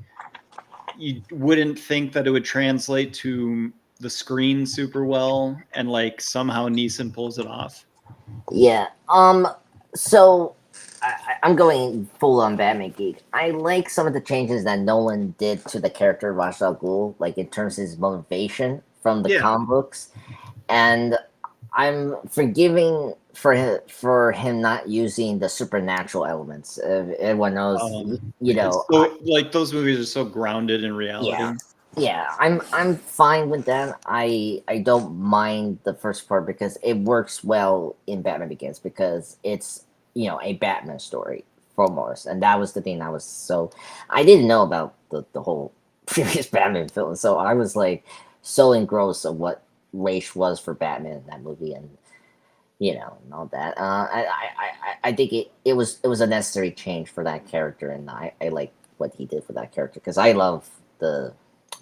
you wouldn't think that it would translate to the screen super well, and like somehow Neeson pulls it off. yeah. So I'm going full on Batman geek. I like some of the changes that Nolan did to the character Ra's al Ghul, like in terms of his motivation from the Yeah, comic books, and I'm forgiving for him not using the supernatural elements. Everyone knows, you It's know. so like those movies are so grounded in Yeah, reality. yeah. I'm fine with that. I don't mind the first part because it works well in Batman Begins because it's a Batman story foremost, and that was the thing I was so I didn't know about the whole previous Batman film, so I was like so engrossed of what Ra's was for Batman in that movie, and and all that. I think it was a necessary change for that character, and I like what he did for that character because I love the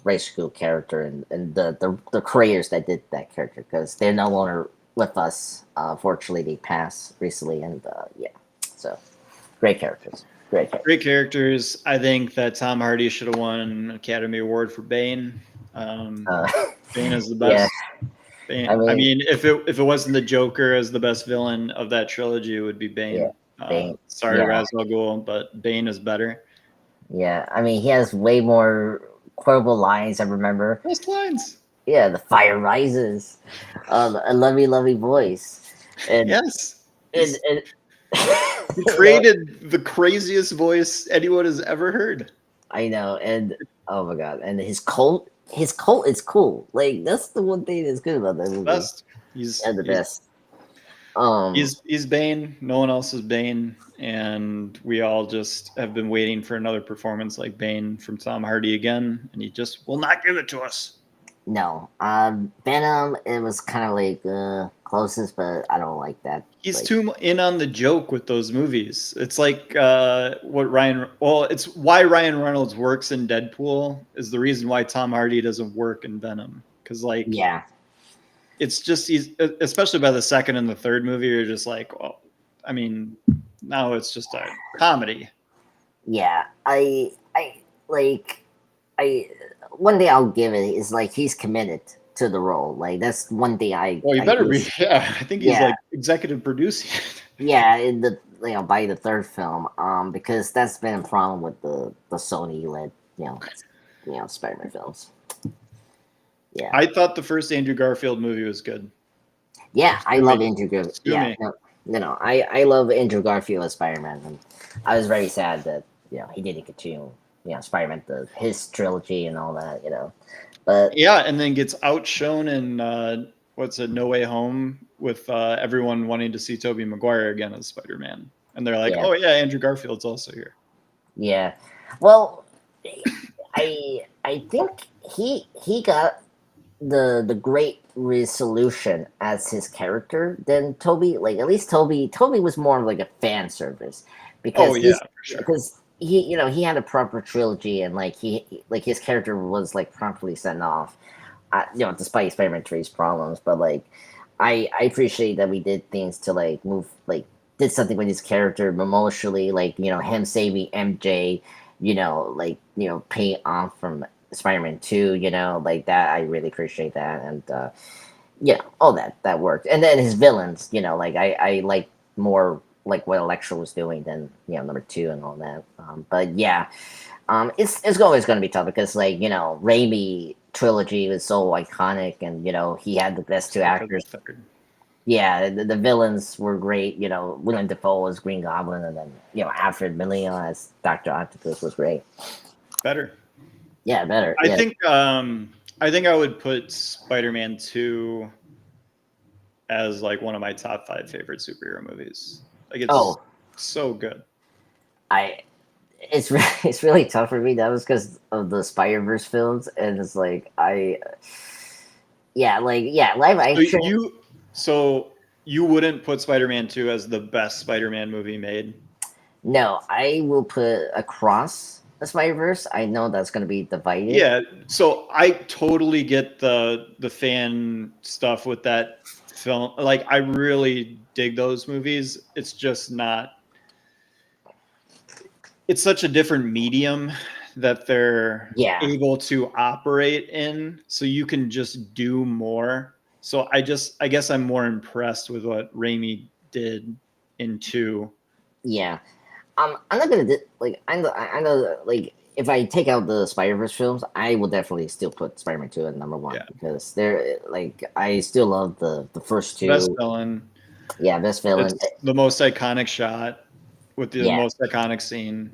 Ray School character and the creators that did that character because they're no longer with us. Fortunately, they passed recently, and yeah, so great characters, great characters. Great characters. I think that Tom Hardy should have won an Academy Award for Bane. Um, Uh, Bane is the yeah, best. Bane. I I mean, mean, if it wasn't the Joker as the best villain of that trilogy, it would be yeah, Bane. Bane, Sorry, yeah, Ra's al Ghul, but Bane is better. yeah. I mean, he has way more quotable lines. I remember. Best lines. Yeah, the fire rises. A lovey, lovey voice, and Yes. and, He's, and he created the craziest voice anyone has ever heard. I know, and oh my god, and his cult is cool. Like that's the one thing that's good about that movie, Best. He's and the he's best. Um, he's Bane. No one else is Bane, and we all just have been waiting for another performance like Bane from Tom Hardy again, and he just will not give it to us. no, Venom. It was kind of like closest, but I don't like that. He's Like, too in on the joke with those movies. It's like what Ryan. Well, it's why Ryan Reynolds works in Deadpool is the reason why Tom Hardy doesn't work in Venom. Because like yeah, it's just he's especially by the second and the third movie, you're just like, well, I mean, now it's just a comedy. yeah. I like, I. One thing I'll give it is like he's committed to the role. Like that's one thing Well, you I better be. Yeah, I think he's yeah. like executive producing. Yeah, in the by the third film, because that's been a problem with the Sony led Spider-Man films. Yeah, I thought the first Andrew Garfield movie was good. yeah, I Sue love me. Andrew Garfield. Sue Yeah, me. I love Andrew Garfield as Spider-Man, and I was very sad that he didn't continue Spider-Man his trilogy and all that. But Yeah, and then gets outshone in what's it, No Way Home, with everyone wanting to see Tobey Maguire again as Spider-Man, and they're like, yeah, "Oh yeah, Andrew Garfield's also here." yeah. Well, I think he got the great resolution as his character than Toby. Like at least Toby was more like a fan service Oh because yeah, for sure. he had a proper trilogy and like like his character was like properly sent off. Despite Spider-Man 3's problems, but like I appreciate that we did things to like move like did something with his character emotionally, like him saving MJ, paying off from Spider-Man 2, like that. I really appreciate that. And all that worked. And then his villains, like I like more like what Electro was doing than number 2 and all that. But yeah, it's always going to be tough because like Raimi trilogy was so iconic, and he had the best two Except for the actors. third. Yeah, the villains were great. Willem Dafoe as Green Goblin, and then Alfred Molina as Doctor Octopus was great. Better. Yeah, better. I Yeah. think I think I would put Spider-Man 2 as like one of my top 5 favorite superhero movies. Like it's Oh, so good. I. It's really tough for me. That was because of the Spider Verse films, and it's like live So action. you wouldn't put Spider-Man 2 as the best Spider-Man movie made? No, I will put across the Spider Verse. I know that's going to be divided. Yeah, so I totally get the fan stuff with that film. Like I really dig those movies. It's just not it's such a different medium that they're Yeah, able to operate in, so you can just do more. So I guess I'm more impressed with what Raimi did in 2. yeah. I'm not gonna like I know like if I take out the Spider Verse films, I will definitely still put Spider Man 2 at number one Yeah. because they're like I still love the first Best two. villain. Yeah, best villain. It's the most iconic shot with the Yeah, most iconic scene.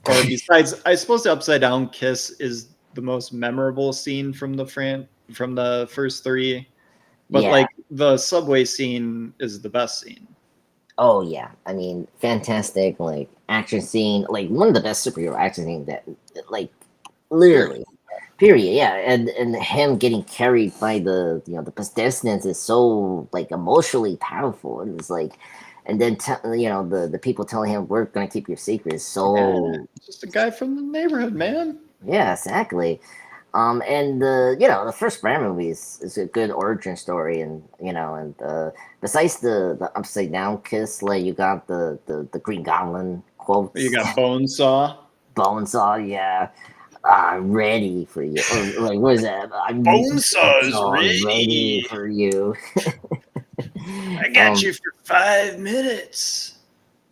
Or besides, I suppose the upside down kiss is the most memorable scene from from the first three. But yeah. like the subway scene is the best scene. Oh yeah. I mean, fantastic like action scene, like one of the best superhero action scenes that like Period. literally. Period. Yeah, and him getting carried by the pedestrians is so like emotionally powerful. And it's like, and then the people telling him we're gonna keep your secret is Yeah, so just a guy from the neighborhood, man. yeah, exactly. And the first Spider-Man movie is a good origin story, and besides the upside down kiss, like you got the Green Goblin You quotes, got Bonesaw. Bonesaw, yeah, I'm ready for you. Or like, what is that? I'm Bonesaw's so ready ready. for you. I got um, you for 5 minutes.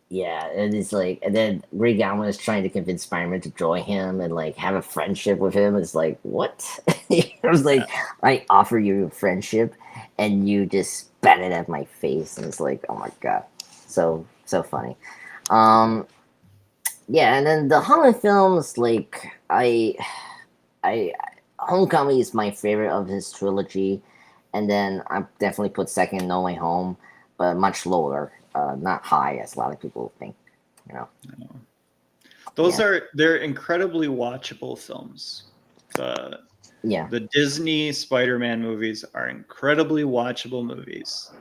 yeah, and it's like, and then Green Goblin is trying to convince Spider-Man to join him and like have a friendship with him. It's like, what? I was Yeah. like, I offer you a friendship, and you just spat it at my face, and it's like, oh my god, so funny. Um, yeah, and then the Holland films, like I Homecoming is my favorite of his trilogy, and then I definitely put second No Way Home, but much lower, not high as a lot of people think. You know, Those yeah, they're incredibly watchable films. The yeah, the Disney Spider-Man movies are incredibly watchable movies.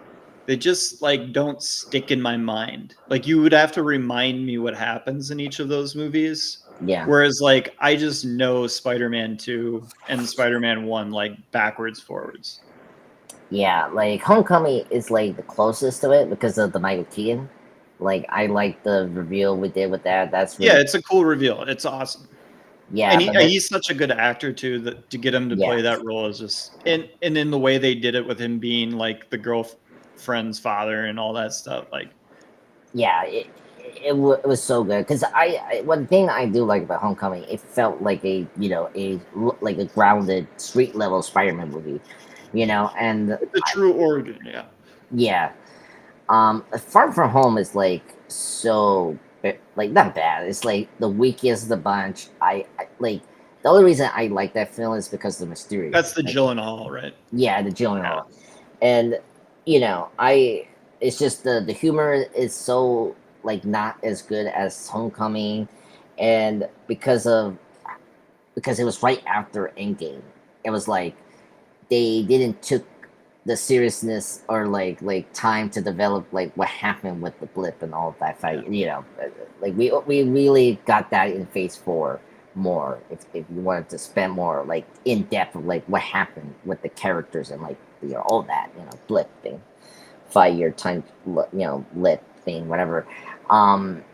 They just like don't stick in my mind. Like you would have to remind me what happens in each of those movies. yeah, Whereas like I just know Spider-Man 2 and Spider-Man 1 like backwards forwards. yeah. Like Homecoming is like the closest to it because of the Michael Keaton. Like I like the reveal we did with that. That's Yeah, really it's a cool reveal. It's awesome. yeah, And but then, he's such a good actor too that to get him to yeah, play that role is just and in the way they did it with him being like the girlfriend's father and all that stuff. Like yeah. It was so good because one thing I do like about Homecoming, it felt like like a grounded street level Spider-Man movie, and it's a true origin. Yeah. yeah. Far From Home is like like not bad. It's like the weakest of the bunch. I like the only reason I like that film is because of the Mysterio. That's the Like, Gyllenhaal, right? yeah, the Yeah. Gyllenhaal, and I it's just the humor is so like not as good as Homecoming, and because it was right after Endgame, it was like they didn't took the seriousness or like time to develop like what happened with the blip and all of that Yeah. fight. Like we really got that in Phase 4 more. If you wanted to spend more like in depth of like what happened with the characters and like all that blip thing, 5 year time lit thing, whatever. Um,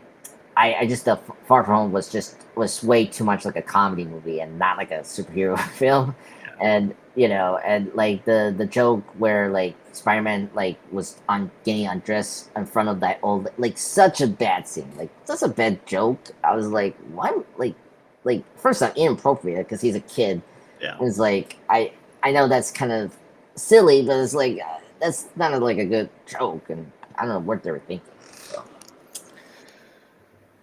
I just Far From Home was way too much like a comedy movie and not like a superhero film, and and like the joke where like Spider-Man like was on getting undressed in front of that old like such a bad scene, like such a bad joke. I was like, what? Like first off inappropriate because he's a kid. Yeah. It's like I know that's kind of silly, but it's like that's not like a good joke, and I don't know what they were thinking. So,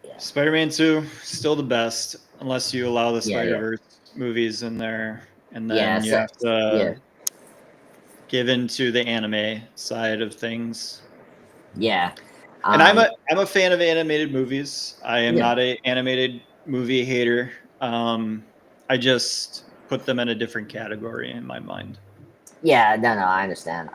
yeah. Spider-Man 2 still the best unless you allow the Yeah, yeah. Spider-Verse movies in there, and Yeah, then you so have yeah, to give into the anime side of things. yeah, And um, I'm a fan of animated movies. I am yeah, not a animated movie hater. I just put them in a different category in my mind. yeah. No, I understand.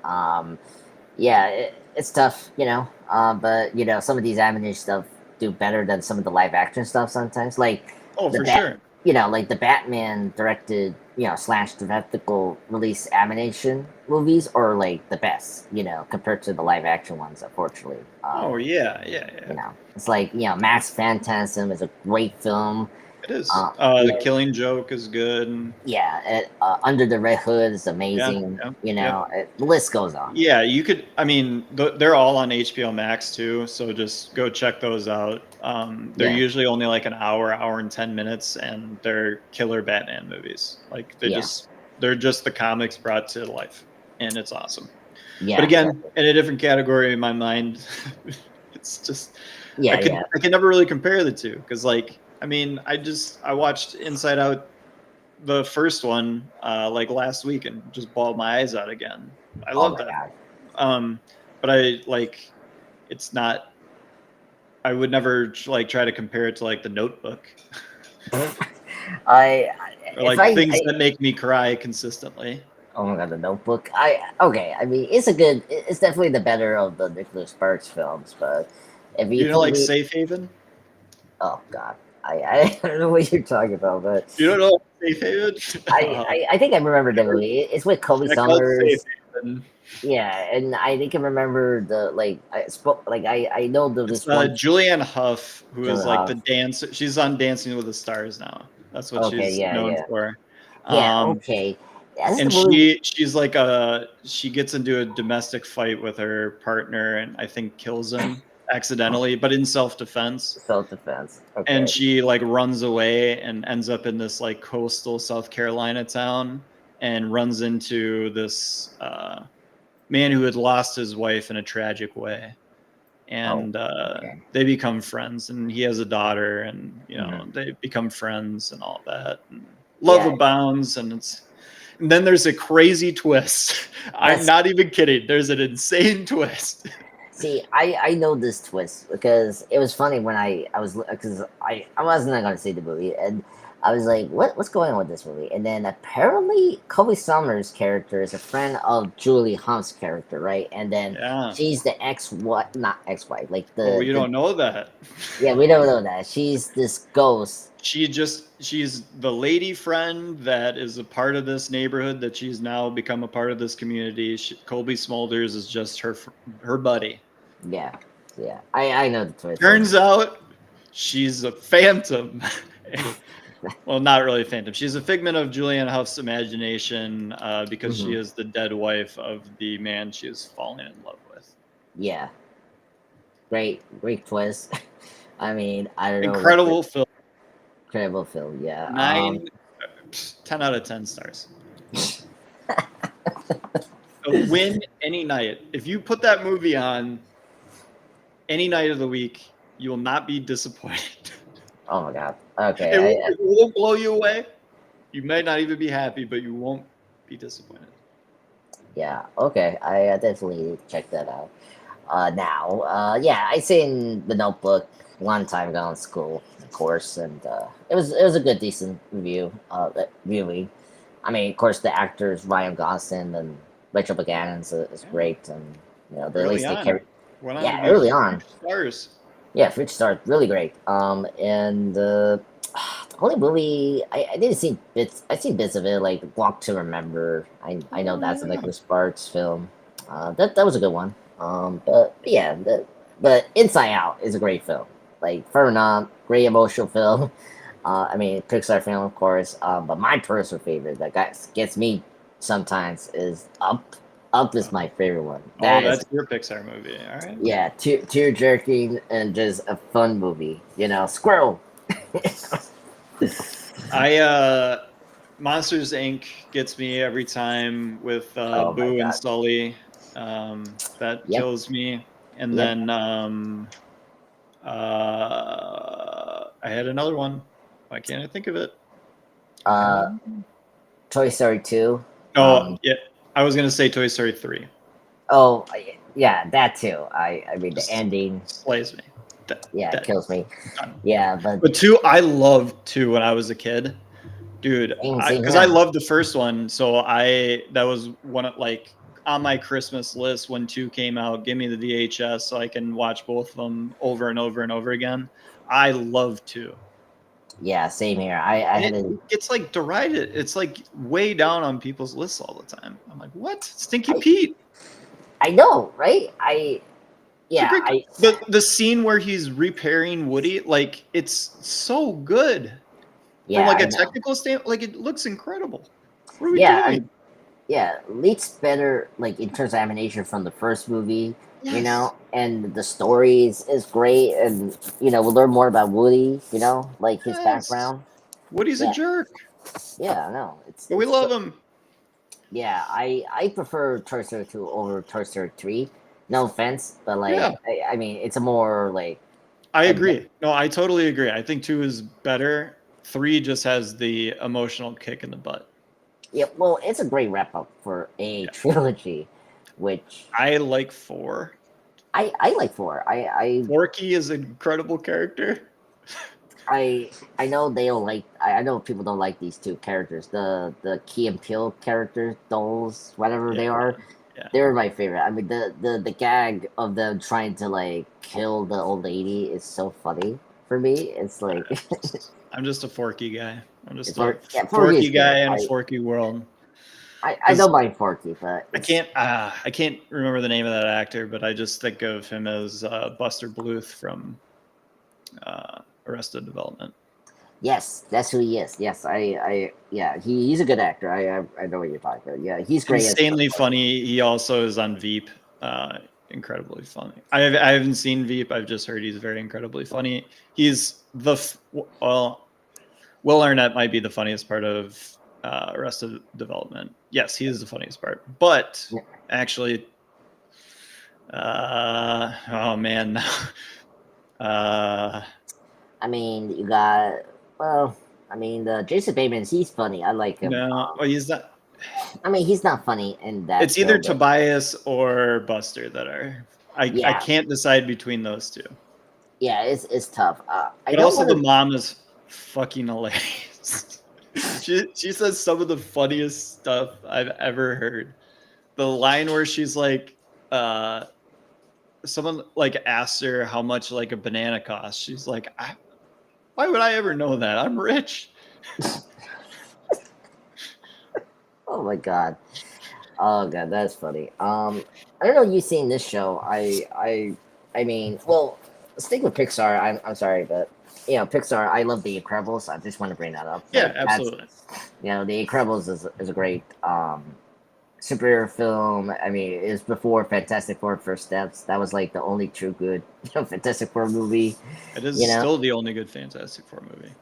Yeah, it's tough, but some of these animated stuff do better than some of the live action stuff sometimes. Like Oh, the for bat, sure. like the Batman directed, slash theatrical release animation movies are like the best, compared to the live action ones. Unfortunately, Oh yeah, yeah, yeah. it's like Max Phantasm is a great film. It is. Yeah. The Killing Joke is good. Yeah, Under the Red Hood is Yeah, amazing. yeah, You yeah. know, the list goes on. Yeah, you could. I mean, they're all on HBO Max too, so just go check those out. They're Yeah. usually only like an hour and 10 minutes, and they're killer Batman movies. Like Yeah. they're just the comics brought to life, and it's awesome. Yeah. But again, in a different category in my mind, it's just Yeah. I can never really compare the two because, like, I mean, I watched Inside Out, the first one, like last week, and just bawled my eyes out again. I Oh love my that. god. But I like, it's not. I would never like try to compare it to like The Notebook I or if like things that make me cry consistently. oh my god, the Notebook. I mean, it's definitely the better of the Nicholas Sparks films, but if you You know, put like me, Safe Haven. oh god, I don't know what you're talking about, but You don't know Safe Haven? I think I remember the movie. It's with Kobe Check out Safe Summers. Haven. Yeah, and I think I remember the like I spoke like I know It's this one. Julianne Hough, who is Jonah like the Hoff. dancer. She's on Dancing with the Stars now. That's what Okay, she's known yeah, for. yeah. Um, Okay, that's the and movie. she's like she gets into a domestic fight with her partner and I think kills him accidentally, but in self-defense. Self defense. Okay. And she like runs away and ends up in this like coastal South Carolina town and runs into this man who had lost his wife in a tragic way. Oh, And okay. they become friends, and he has a daughter, and Mhm. they become friends and all that. And love Yeah, abounds, and then there's a crazy twist. I'm that's not even kidding. There's an insane twist. see, I know this twist because it was funny when I was because I wasn't gonna see the movie and I was like, what's going on with this movie? And then apparently Kobe Summers' character is a friend of Julie Hunt's character, right? And then Yeah. she's the ex what not ex wife like Oh, you the don't know that. yeah we don't know that she's this ghost. She's the lady friend that is a part of this neighborhood that she's now become a part of this community. Colby Smulders is just her buddy. Yeah, yeah, I know the twist. Turns out she's a phantom. Well, not really a phantom. She's a figment of Julianne Hough's imagination because she is the dead wife of the man she is falling in love with. Yeah, great twist. I mean, I don't know. Incredible film. Incredible film, yeah. 10 out of 10 stars. A win any night. If you put that movie on any night of the week, you will not be disappointed. Oh my god. Okay. It won't blow you away. You may not even be happy, but you won't be disappointed. Yeah. Okay. I definitely check that out. Now, yeah, I seen The Notebook one time ago in school, of course, and it was a good, decent review. Viewing. I mean, of course, the actors Ryan Gosling and Rachel McAdams is great, and at least they carry. Yeah, early on. Stars. Yeah, Future Star, really great. And the only movie I didn't see bits. I seen bits of it, like Walk to Remember. I know that's a Nicholas Sparks film. That was a good one. But yeah, but Inside Out is a great film. Like fair enough, great emotional film. I mean Pixar film, of course. But my personal favorite that gets me sometimes is Up. Up is my favorite one. That's your Pixar movie, all right? Yeah, tear jerking and just a fun movie. Squirrel. Monsters Inc. gets me every time with Oh my Boo and God. Sully. That Yep. kills me. And Yep. then I had another one. Why can't I think of it? Toy Story 2. Oh, yeah. I was gonna say Toy Story 3. Oh, yeah, that too. I mean the ending. Slays me. It kills me. Yeah, But 2, I loved 2 when I was a kid, dude. Because I loved the first one, so that was one of like on my Christmas list when 2 came out. Give me the VHS so I can watch both of them over and over and over again. I love 2. Yeah, same here. It's like derided. It's like way down on people's lists all the time. I'm like, what? Stinky Pete. I know, right? The scene where he's repairing Woody, like it's so good. Yeah, From like I a know. technical standpoint, like it looks incredible. What are we Yeah, doing? yeah, leaks better like in terms of animation from the first movie, Yes. and the story is great, and we'll learn more about Woody, like his Yes. background. Woody's a Yeah, jerk, yeah, no, but we love him. yeah, I prefer Toy Story 2 over Toy Story 3. No offense, but Yeah, like I mean, it's a more like I adve- agree. No, I totally agree. I think 2 is better. 3 just has the emotional kick in the butt. yeah, well, it's a great wrap up for a Yeah. trilogy, which I like 4. I like for. Forky is an incredible character. I know they don't like. I know people don't like these two characters. The Key and Peele characters, dolls, whatever Yeah, they are. yeah. They're my favorite. I mean, the gag of them trying to like kill the old lady is so funny for me. It's like I'm just a Forky guy. I'm just it's a yeah, Forky is Forky good. guy in a Forky world. I Because don't mind Forky, but it's I can't remember the name of that actor, but I just think of him as Buster Bluth from Arrested Development. yes, that's who he is. Yes, yeah, he's a good actor. I know what you're talking about. Yeah, he's great as Insanely funny. He also is on Veep. Incredibly funny. I haven't seen Veep. I've just heard he's very incredibly funny. He's well, Will Arnett might be the funniest part of Arrested Development. Yes, he is the funniest part. But yeah. actually, oh man, uh, I mean, you got well. I mean, the Jason Bateman, he's funny. I like him. no, well, he's not. I mean, he's not funny in that It's show, either but Tobias or Buster that are. I yeah, can't decide between those two. yeah, it's tough. I But don't also, want the to. mom is fucking hilarious. She says some of the funniest stuff I've ever heard. The line where she's like, uh, someone like asks her how much like a banana costs. She's like, why would I ever know that? I'm rich. Oh my god. Oh god, that's funny. I don't know if you've seen this show. I mean, well, stick with Pixar. I'm sorry, but Pixar. I love The Incredibles. I just want to bring that up. Yeah, Like that's absolutely. The Incredibles is a great superhero film. I mean, it's before Fantastic Four First Steps. That was like the only true good Fantastic Four movie. It You is know, still the only good Fantastic Four movie.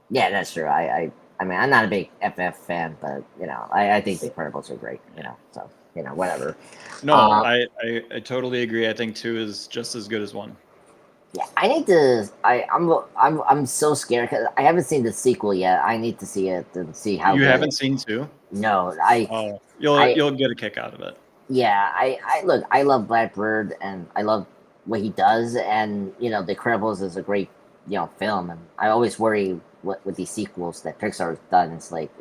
yeah, that's true. I mean, I'm not a big FF fan, but I think the Incredibles are great. So whatever. No, Um, I totally agree. I think 2 is just as good as 1. yeah, I need to. I'm so scared because I haven't seen the sequel yet. I need to see it and see how You good. haven't seen 2? No, Oh, I, you'll get a kick out of it. yeah, I look. I love Blackbird and I love what he does, and The Incredibles is a great film, and I always worry what with these sequels that Pixar's done. It's like,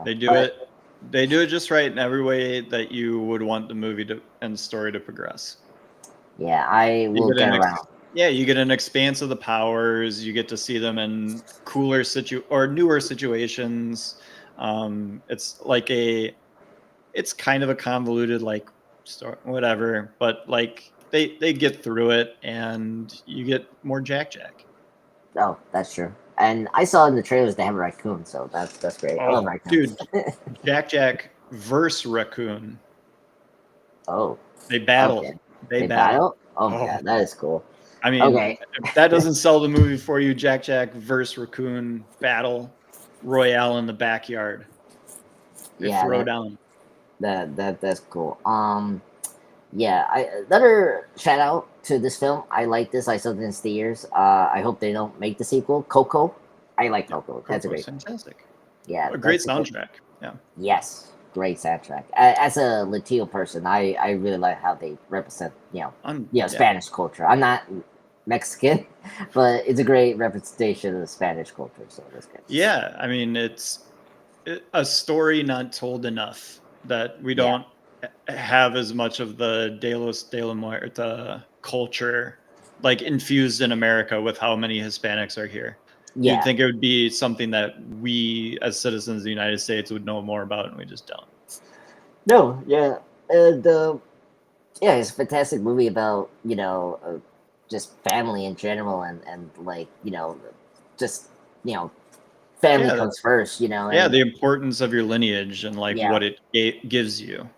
They do but it. They do it just right in every way that you would want the movie to and story to progress. yeah, I You will get get an around. yeah, you get an expanse of the powers. You get to see them in cooler or newer situations. It's like it's kind of a convoluted like story, whatever, but like they get through it, and you get more Jack Jack. Oh, that's true. And I saw in the trailers they have a raccoon, so that's great. I love Oh, raccoons. dude, Jack Jack versus Raccoon. Oh, They battle. okay. They They battle. battle? Oh my Oh, god, that is cool. I mean, Okay. if that doesn't sell the movie for you, Jack Jack versus Raccoon battle royale in the backyard. They Yeah, throw down. that's cool. Yeah, another shout out to this film. I like this. I saw this in theaters. I hope they don't make the sequel. Coco. I like Yeah, Coco. That's a Coco's great film. fantastic. Yeah, A great that's a good. soundtrack. Yeah. Yes, great soundtrack. As a Latino person, I really like how they represent Yeah. Spanish culture. I'm not Mexican, but it's a great representation of the Spanish culture. So that's good. Yeah. I mean, it's a story not told enough that we Yeah, don't have as much of the De Los de la Muerta culture like infused in America with how many Hispanics are here. You'd yeah. think it would be something that we as citizens of the United States would know more about, and we just don't. No, yeah. The Yeah, it's a fantastic movie about just family in general, and like just you know family Yeah, comes first, yeah, and the importance of your lineage and like yeah, what it gives you.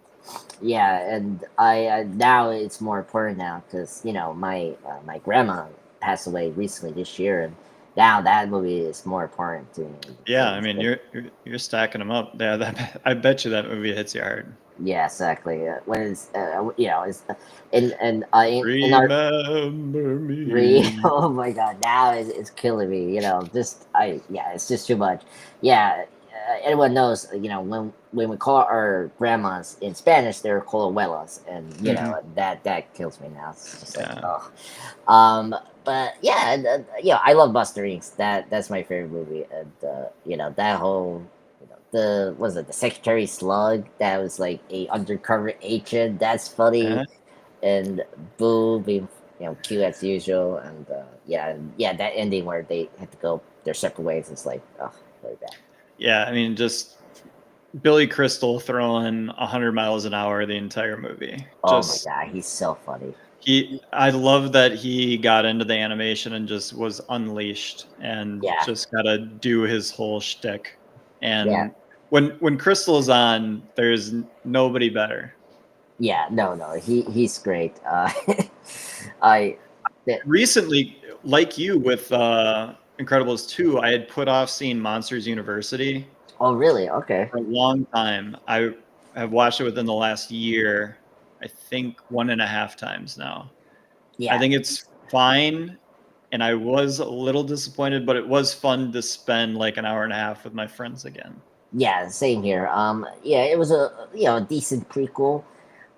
yeah, and I now it's more important now because my grandma passed away recently this year, and now that movie is more important to me. Yeah, I It's mean, like, you're stacking them up. Yeah, that I bet you that movie hits you hard. yeah, exactly. When it's it's in our Remember me. oh my god, now it's killing me. Just it's just too much. Yeah, everyone knows. When we call our grandmas in Spanish, they're called abuelas, and Hmm. that kills me now. It's just like Yeah, oh, but yeah, I love Buster Inc. That's my favorite movie, and that whole. The was it the Secretary Slug that was like a undercover agent? That's funny, yeah, and Boo being cute as usual, and yeah, that ending where they had to go their separate ways is like really bad. yeah. I mean, just Billy Crystal throwing 100 miles an hour the entire movie. Oh my Just god, he's so funny. I love that he got into the animation and just was unleashed and Yeah, just got to do his whole shtick. yeah, And when Crystal's on, there's nobody better. yeah. No, he's great. I that Recently, like you with Incredibles 2, I had put off seeing Monsters University oh really? Okay, for a long time. I have watched it within the last year, I think 1.5 times now. I yeah, think it's fine, and I was a little disappointed, but it was fun to spend like an hour and a half with my friends again. yeah. Same here. Yeah, it was a decent prequel.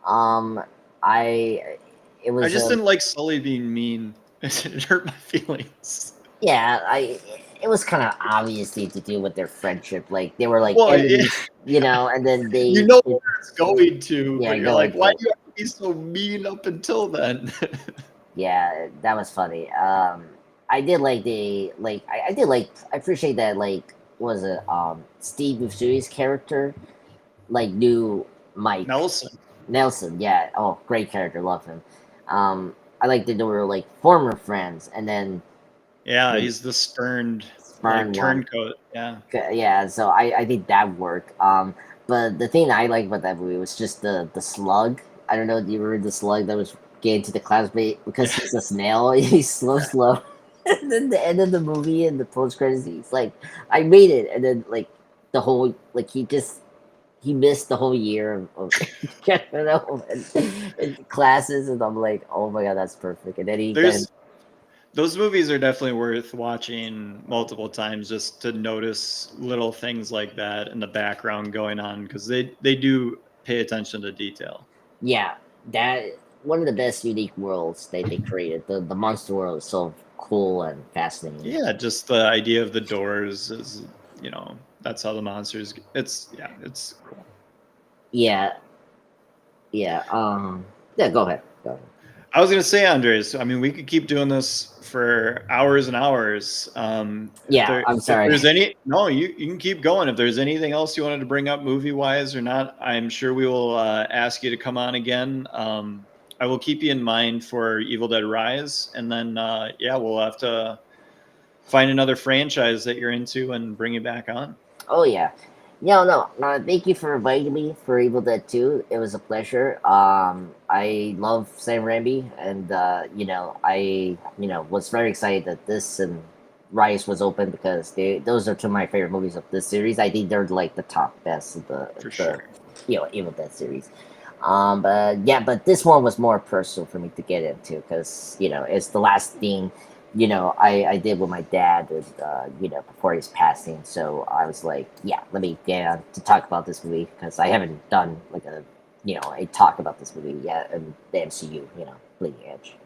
Um, I it I was just a didn't like Sully being mean. It hurt my feelings. Yeah, I it was kind of obviously to do with their friendship. Like they were like Well, yeah, enemies, and then you they, know where it's going to, yeah, but you're go like, why into do you have to be so mean up until then? yeah, that was funny. I did like I did like I appreciate that like was it Steve Buscemi's character like knew Mike Nelson. Nelson. Yeah, oh great character, love him. I like that they were like former friends, and then Yeah, the he's the spurned like spurned one. turncoat. Yeah. Yeah, so I think that worked. But the thing I like about that movie was just the slug. I don't know. Do you remember the slug that was getting to the classmate because Yeah. he's a snail? He's slow. And then the end of the movie and the post credits, he's like, "I made it," and then like the whole like he missed the whole year of and classes, and I'm like, "Oh my god, that's perfect." And then he got There's those movies are definitely worth watching multiple times just to notice little things like that in the background going on because they do pay attention to detail. Yeah, that one of the best unique worlds they created. The monster world is so cool and fascinating. Yeah, just the idea of the doors is, that's how the monsters. It's cool. Yeah, yeah. Yeah. Go ahead. Go ahead. I was gonna say, Andres. I mean, we could keep doing this for hours and hours. Yeah, I'm If sorry. there's any, no, you can keep going. If there's anything else you wanted to bring up, movie wise or not, I'm sure we will ask you to come on again. I will keep you in mind for Evil Dead Rise, and then yeah, we'll have to find another franchise that you're into and bring you back on. Oh yeah. No. Thank you for inviting me for Evil Dead 2. It was a pleasure. I love Sam Raimi, and I was very excited that this and Rise was open because those are two of my favorite movies of this series. I think they're like the top best of For the sure. Evil Dead series. But yeah, but this one was more personal for me to get into because it's the last thing I did with my dad with before his passing. So I was like, yeah, let me get on to talk about this movie because I haven't done like a talk about this movie yet in the MCU. Bleeding Edge.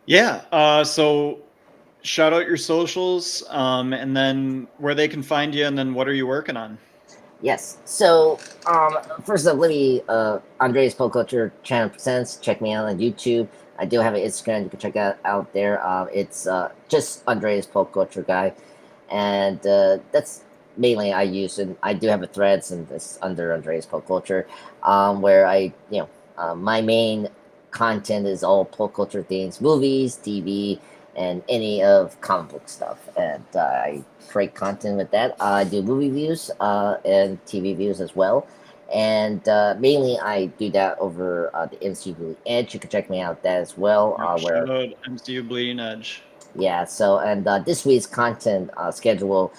Yeah. So shout out your socials, and then where they can find you, and then what are you working on? Yes. So, first up, let me Andreas Pop Culture Channel Presents. Check me out on YouTube. I do have an Instagram. You can check out there. It's just Andreas Pop Culture Guy, and that's mainly I use. And I do have a Threads, and it's under Andreas Pop Culture, where my main content is all pop culture things, movies, TV, and any of comic book stuff. And I create content with that. I do movie reviews and TV reviews as well. And mainly I do that over the MCU Bleeding Edge. You can check me out that as well. Yep, Where shout out MCU Bleeding Edge. yeah, so and this week's content schedule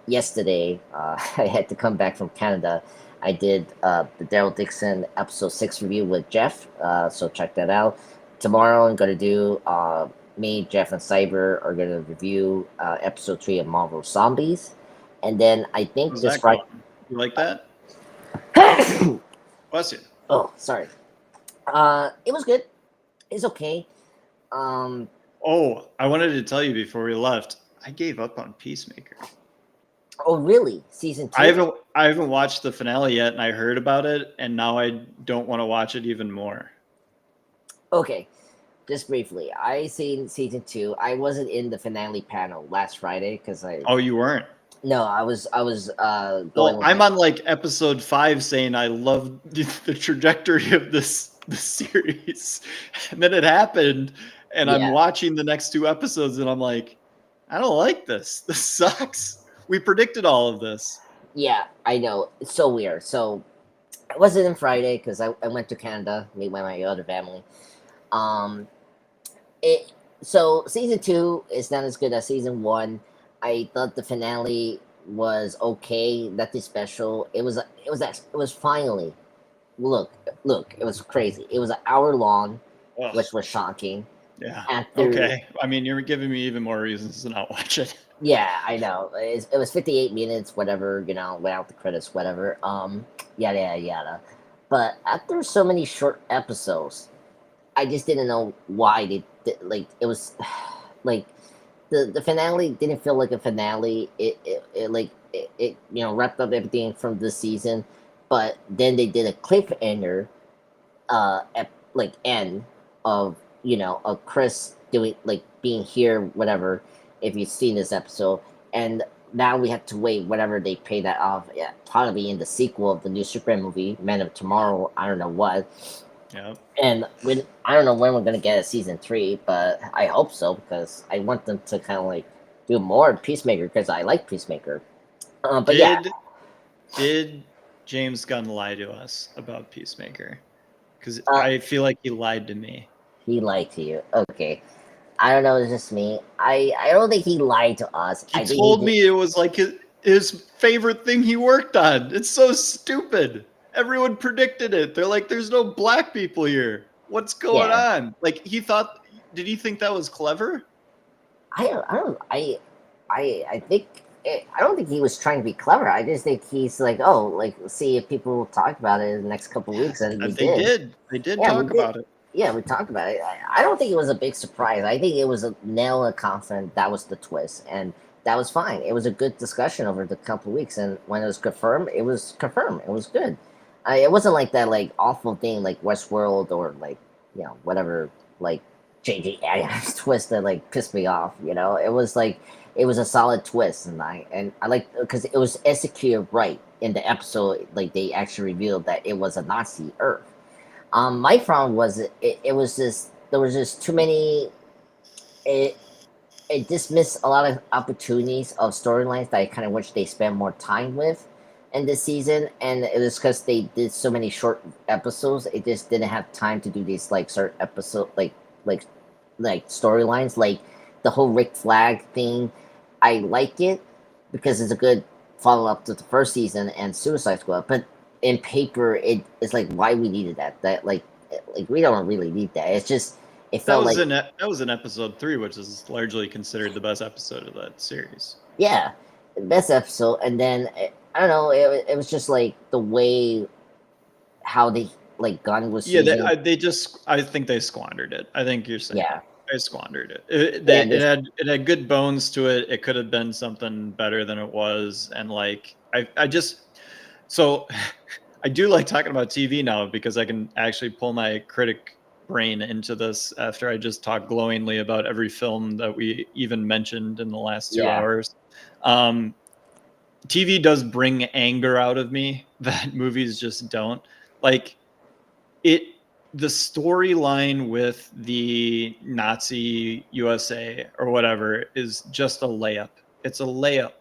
yesterday, I had to come back from Canada. I did the Daryl Dixon episode 6 review with Jeff, so check that out. Tomorrow I'm going to do, me, Jeff, and Cyber are going to review episode 3 of Marvel Zombies. And then I think How's this that Friday. going? You like that? Bless you. Oh, sorry. It was good. It's okay. Oh, I wanted to tell you before we left. I gave up on Peacemaker. Oh, really? Season 2? I haven't watched the finale yet, and I heard about it, and now I don't want to watch it even more. Okay, just briefly. I seen season 2. I wasn't in the finale panel last Friday because I. Oh, you weren't? No, I was. Going. Well, with I'm my- on like episode 5 saying I love the trajectory of this series, and then it happened, and I'm Yeah. watching the next 2 episodes, and I'm like, I don't like this. This sucks. We predicted all of this. Yeah, I know. It's so weird. So I wasn't in Friday because I went to Canada, meet my other family. Um, it so season 2 is not as good as season 1. I thought the finale was okay, nothing special. It was finally look. It was crazy. It was an hour long, Ugh, which was shocking. yeah. After Okay. I mean, you're giving me even more reasons to not watch it. yeah, I know. It was 58 minutes, whatever, without the credits, whatever. Yada yada yada. But after so many short episodes, I just didn't know why like it was like the finale didn't feel like a finale. It wrapped up everything from this season, but then they did a cliffhanger end of of Chris doing like being here, whatever. If you've seen this episode, and now we have to wait whatever they pay that off. Yeah, probably in the sequel of the new Superman movie, Man of Tomorrow. I don't know what. Yeah. And I don't know when we're gonna get a season 3, but I hope so because I want them to kind of like do more Peacemaker because I like Peacemaker. But yeah, Did James Gunn lie to us about Peacemaker? Because Uh, I feel like he lied to me. he lied to you. Okay, I don't know. It's just me. I don't think he lied to us. He I think told did- me it was like his favorite thing he worked on. It's so stupid. Everyone predicted it. They're like, there's no black people here. What's going Yeah. on? Like did he think that was clever? I think I don't think he was trying to be clever. I just think he's like, oh, like see if people talk about it in the next couple of weeks, and we They did. did. They did Yeah, we talk did. about it. Yeah, we talked about it. I don't think it was a big surprise. I think it was a nail in the coffin. That was the twist, and that was fine. It was a good discussion over the couple of weeks, and when it was confirmed, it was confirmed. It was good. It wasn't like that like awful thing like Westworld or like whatever like J.J. Abrams twist that like pissed me off. It was like it was a solid twist, and I like because it was executed right in the episode. Like they actually revealed that it was a Nazi Earth. My problem was it was just there was just too many. It dismissed a lot of opportunities of storylines that I kind of wish they spent more time with in this season, and it was because they did so many short episodes. It just didn't have time to do these like certain episode like storylines, like the whole Rick Flag thing. I like it because it's a good follow up to the first season and Suicide Squad, but in paper it's like why we needed that like we don't really need that. It's just it That felt was like that was in episode 3, which is largely considered the best episode of that series. yeah, best episode. And then I don't know, it was just like the way how they like Gunn was Yeah, using. I think they squandered it. I think you're saying Yeah. they squandered it. It had good bones to it. It could have been something better than it was, and like I just so I do like talking about TV now because I can actually pull my critic brain into this after I just talked glowingly about every film that we even mentioned in the last 2 Yeah. hours. TV does bring anger out of me that movies just don't. Like it the storyline with the Nazi USA or whatever is just a layup. It's a layup.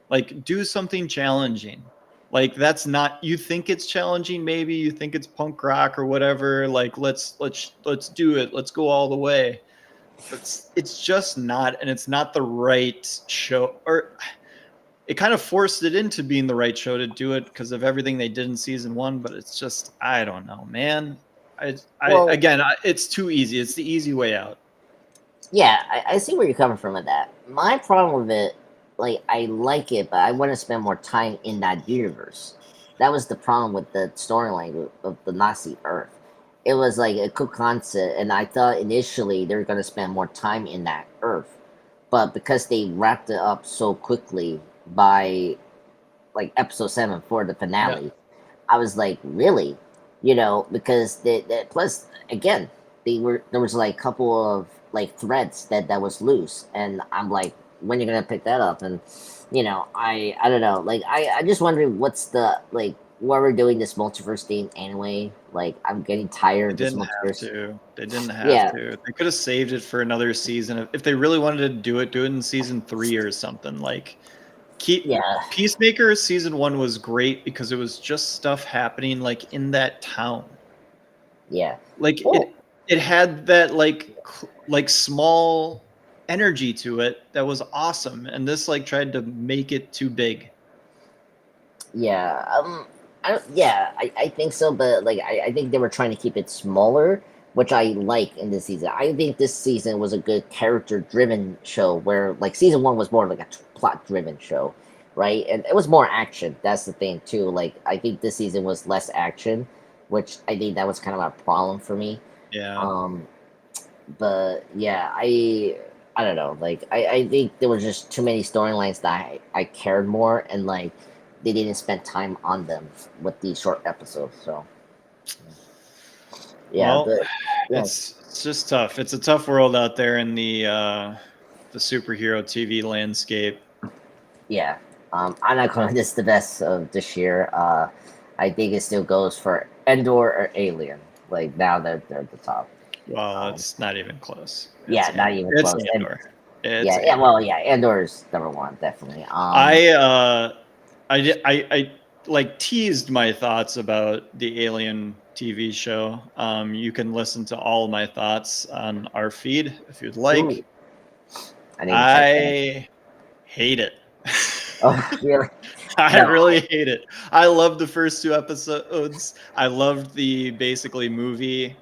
Like, do something challenging. Like, that's not, you think it's challenging, maybe you think it's punk rock or whatever. Like, let's do it. Let's go all the way. It's just not, and it's not the right show. Or it kind of forced it into being the right show to do it because of everything they did in season 1. But it's just, I don't know, man. Well, It's too easy. It's the easy way out. yeah, I see where you're coming from with that. My problem with it, like, I like it, but I want to spend more time in that universe. That was the problem with the storyline of the Nazi Earth. It was like a cool concept, and I thought initially they were going to spend more time in that Earth. But because they wrapped it up so quickly by like episode 7 for the finale, I was like, really? Because plus again, there was like a couple of like threads that was loose, and I'm like, when you're gonna pick that up? And I don't know, like I just wondering what's the like why we're doing this multiverse thing anyway. Like, I'm getting tired They of this didn't have multiverse. to. They didn't have Yeah, to. They could have saved it for another season. If they really wanted to do it in season 3 or something. Like, yeah, Peacemaker season 1 was great because it was just stuff happening like in that town. yeah. Like, Oh, it had that like small energy to it that was awesome, and this like tried to make it too big. yeah. I think so, but like I think they were trying to keep it smaller, which I like in this season. I think this season was a good character-driven show, where like season 1 was more like a plot-driven show, right? And it was more action. That's the thing too. Like, I think this season was less action, which I think that was kind of a problem for me. Yeah. Um, but yeah, I don't know. Like, I think there was just too many storylines that I cared more, and like they didn't spend time on them with these short episodes. So yeah, Well, but yeah, it's just tough. It's a tough world out there in the superhero TV landscape. yeah. I'm not calling this the best of this year. I think it still goes for Endor or Alien. Like, now that they're at the top. Well, Um, it's not even close. yeah, not even It's close. And Andor. It's yeah, Andor. well, yeah, Endor's number one, definitely. I like teased my thoughts about the Alien TV show. You can listen to all my thoughts on our feed if you'd like. Ooh, I need to check that. I hate it. Oh, really? I No, really hate it. I loved the first 2 episodes. I loved the basically movie,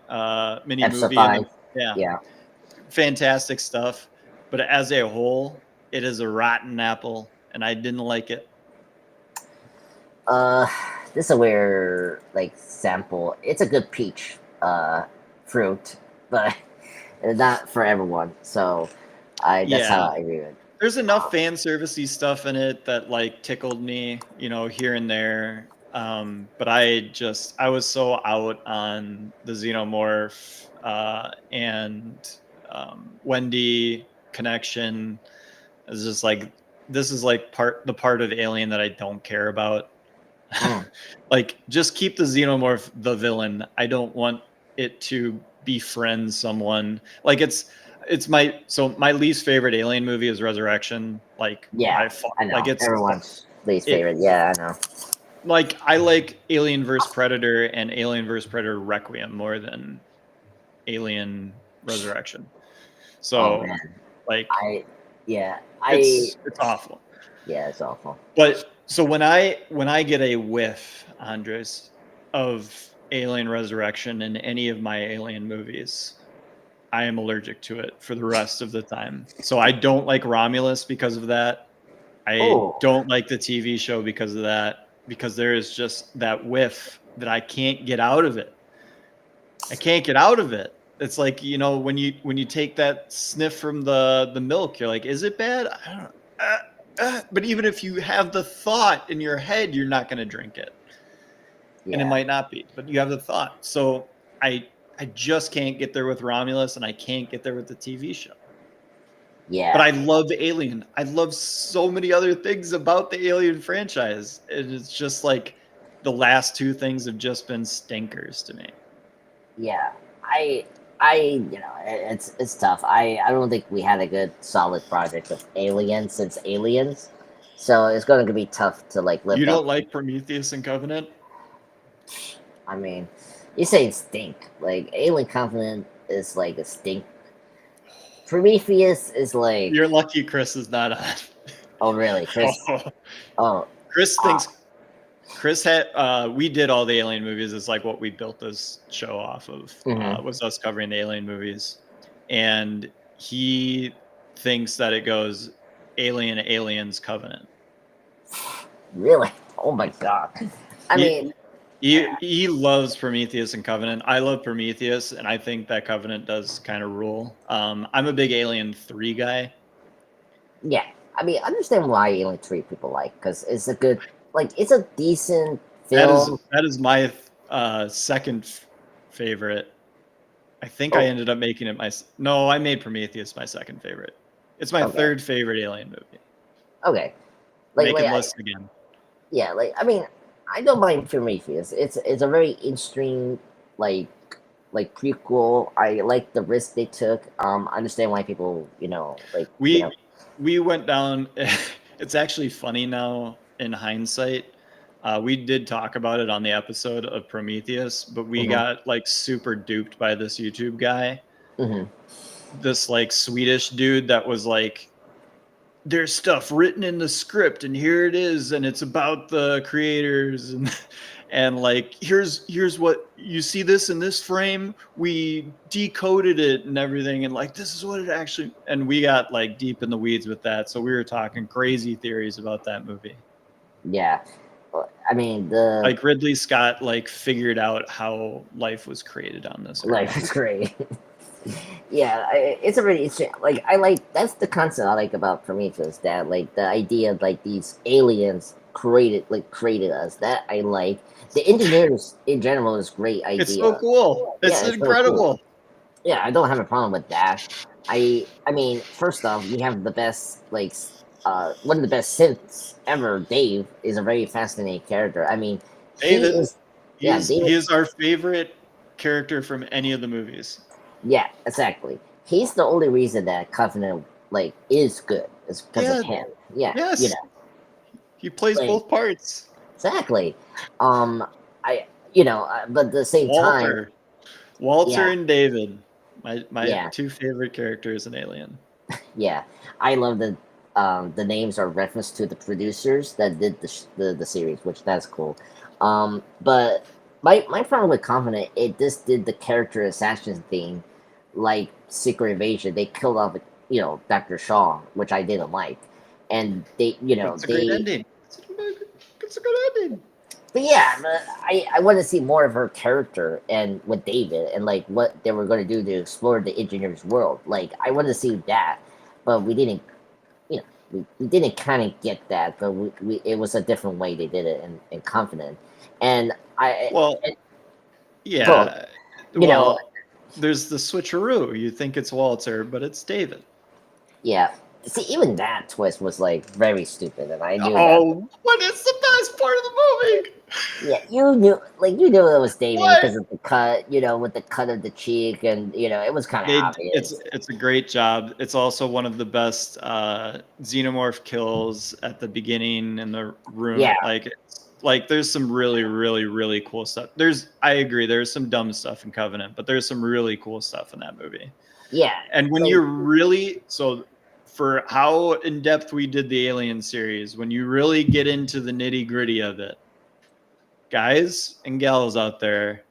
mini episode movie, and 5. then yeah, Yeah. fantastic stuff. But as a whole, it is a rotten apple, and I didn't like it. Uh, this is a weird like sample. It's a good peach fruit, but not for everyone. So that's how Yeah, I view it. there's enough fan servicey stuff in it that like tickled me, here and there. But I was so out on the Xenomorph and Wendy connection. It's just like, this is like the part of Alien that I don't care about. Mm. Like, just keep the Xenomorph the villain. I don't want it to befriend someone. Like, it's my least favorite Alien movie is Resurrection. Like, Yeah, by far. I know. Like, Everyone's least it favorite. Yeah, I know. like, I like Alien vs Predator and Alien vs Predator Requiem more than Alien Resurrection. Oh So, man, like, I yeah it's awful. yeah, it's awful. But so when I get a whiff, Andres, of Alien Resurrection in any of my Alien movies, I am allergic to it for the rest of the time. So I don't like Romulus because of that. I Oh, don't like the TV show because of that, because there is just that whiff that I can't get out of it. I can't get out of it. It's like, when you take that sniff from the milk, you're like, is it bad? I don't know. But even if you have the thought in your head, you're not going to drink it, and it yeah, might not be, but you have the thought. So I just can't get there with Romulus, and I can't get there with the TV show. yeah, But I love Alien. I love so many other things about the Alien franchise. It's just like the last 2 things have just been stinkers to me. Yeah, I, it's tough. I don't think we had a good solid project of Aliens since Aliens, so it's going to be tough to like You lift up. don't like Prometheus and Covenant? I mean, you say it stink. Like Alien Covenant is like a stink. Prometheus is like, You're lucky Chris is not on. oh really, Chris? Oh, Chris uh, thinks Chris had we did all the Alien movies. It's like what we built this show off of mhm. was us covering the Alien movies, and he thinks that it goes Alien, Aliens, Covenant. Really? Oh my god. I mean, He loves Prometheus and Covenant. I love Prometheus, and I think that Covenant does kind of rule. I'm a big Alien 3 guy. yeah. I mean, I understand why Alien 3 people like, because it's a good, like, it's a decent film. That is my second favorite. I think I Oh, ended up making it no, I made Prometheus my second favorite. It's my okay. third favorite Alien movie. Okay. Like, Making lists again. yeah, like, I mean, I don't mind Prometheus. It's a very interesting, like prequel. I like the risk they took. I understand why people, We went down. It's actually funny now in hindsight. We did talk about it on the episode of Prometheus, but we mhm, got like super duped by this YouTube guy, mhm. this like Swedish dude that was like, there's stuff written in the script and here it is and it's about the creators and like here's what you see this in this frame, we decoded it and everything, and like this is what it actually, and we got like deep in the weeds with that, so we were talking crazy theories about that movie. Yeah. I mean, the Like Ridley Scott like figured out how life was created on this earth. life is great. Yeah, it's a really interesting. Like, I like that's the concept I like about Prometheus. That like the idea of like these aliens created us. That I like. The engineers in general is great It's so idea. cool, it's Yeah, it's really cool. incredible. Yeah, I don't have a problem with that. I mean, first off, we have the best one of the best synths ever. Dave is a very fascinating character. I mean, he David, is. Yeah, he David. is our favorite character from any of the movies. Yeah, exactly. He's the only reason that Covenant like is good. Is because Yeah, of him. Yeah, yes, he plays like both parts. exactly. I but at the same time, Walter yeah, and David, my yeah, two favorite characters in Alien. yeah. I love that the names are reference to the producers that did the series, which that's cool. But my problem with Covenant, it just did the character assassin thing, like Secret Invasion. They killed off, Dr. Shaw, which I didn't like, and But it's a great ending. It's a good ending. But yeah, but I want to see more of her character and with David and like what they were going to do to explore the engineer's world. Like I want to see that, but we didn't. We didn't kind of get that, but it was a different way they did it in Confident, and Well, and, well, yeah. you know, Well, there's the switcheroo. You think it's Walter, but it's David. yeah. See, even that twist was like very stupid, and I knew that. Oh, what is the best part of the movie? Yeah, you knew it was David What? because of the cut, with the cut of the cheek, and it was kind of obvious. It's a great job. It's also one of the best xenomorph kills at the beginning in the room. Yeah, Like there's some really really really cool stuff. I agree there's some dumb stuff in Covenant, but there's some really cool stuff in that movie. yeah. And when Like, you're really, so for how in depth we did the Alien series, when you really get into the nitty gritty of it, guys and gals out there,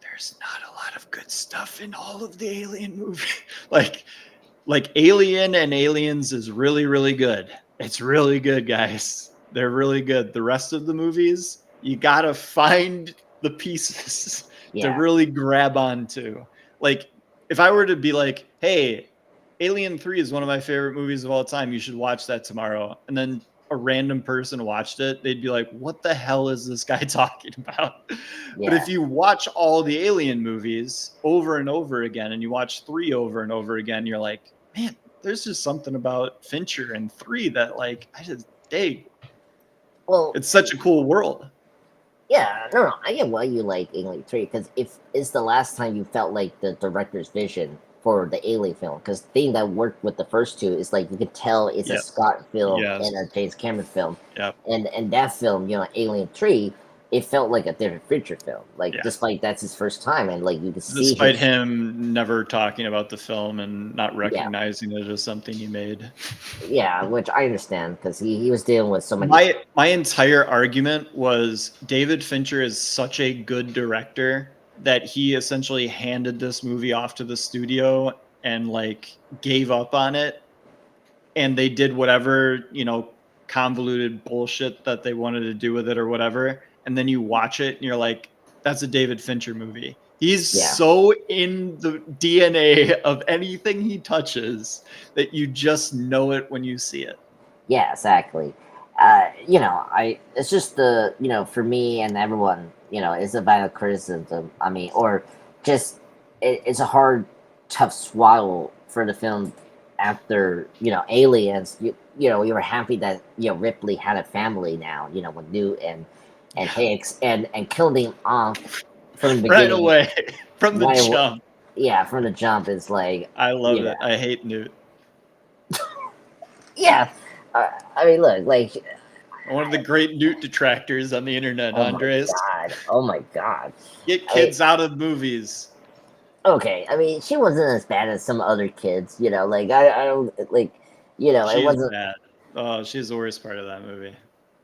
there's not a lot of good stuff in all of the Alien movie. like Alien and Aliens is really really good. It's really good, guys. They're really good. The rest of the movies, you gotta find the pieces to yeah, really grab onto. Like if I were to be like, hey, Alien 3 is one of my favorite movies of all time, you should watch that tomorrow, and then a random person watched it, they'd be like, what the hell is this guy talking about? But yeah. if you watch all the Alien movies over and over again, and you watch 3 over and over again, you're like, man, there's just something about Fincher and 3 that like I just dig. Well, It's such a cool world. Yeah, no, I get why you like Alien 3 because if it's the last time you felt like the director's vision for the Alien film, because the thing that worked with the first two is like you could tell it's a Yep. Scott film Yes. and a James Cameron film, Yep. and that film, Alien 3, it felt like a different feature film. Like Yeah. despite that's his first time, and like you could see Despite his him never talking about the film and not yeah, recognizing it as something he made. yeah, which I understand because he was dealing with so many. My entire argument was David Fincher is such a good director that he essentially handed this movie off to the studio and like gave up on it, and they did whatever, convoluted bullshit that they wanted to do with it or whatever, and then you watch it and you're like, that's a David Fincher movie. He's Yeah, so in the DNA of anything he touches that you just know it when you see it. yeah, exactly. I it's just for me and everyone, it's a valid criticism. I mean, or just it's a hard, tough swallow for the film after Aliens. You were happy that Ripley had a family now. With Newt and Yeah. Hicks and killed him off from the Right beginning. away from the Why? jump. Yeah, from the jump is like I love yeah, it. I hate Newt. yeah. I mean, look, like One of the great Newt detractors on the internet, oh my Andres. god, oh my god. Get I kids out of movies. Okay, I mean, she wasn't as bad as some other kids, like I don't like, it She's wasn't. bad. Oh, she's the worst part of that movie.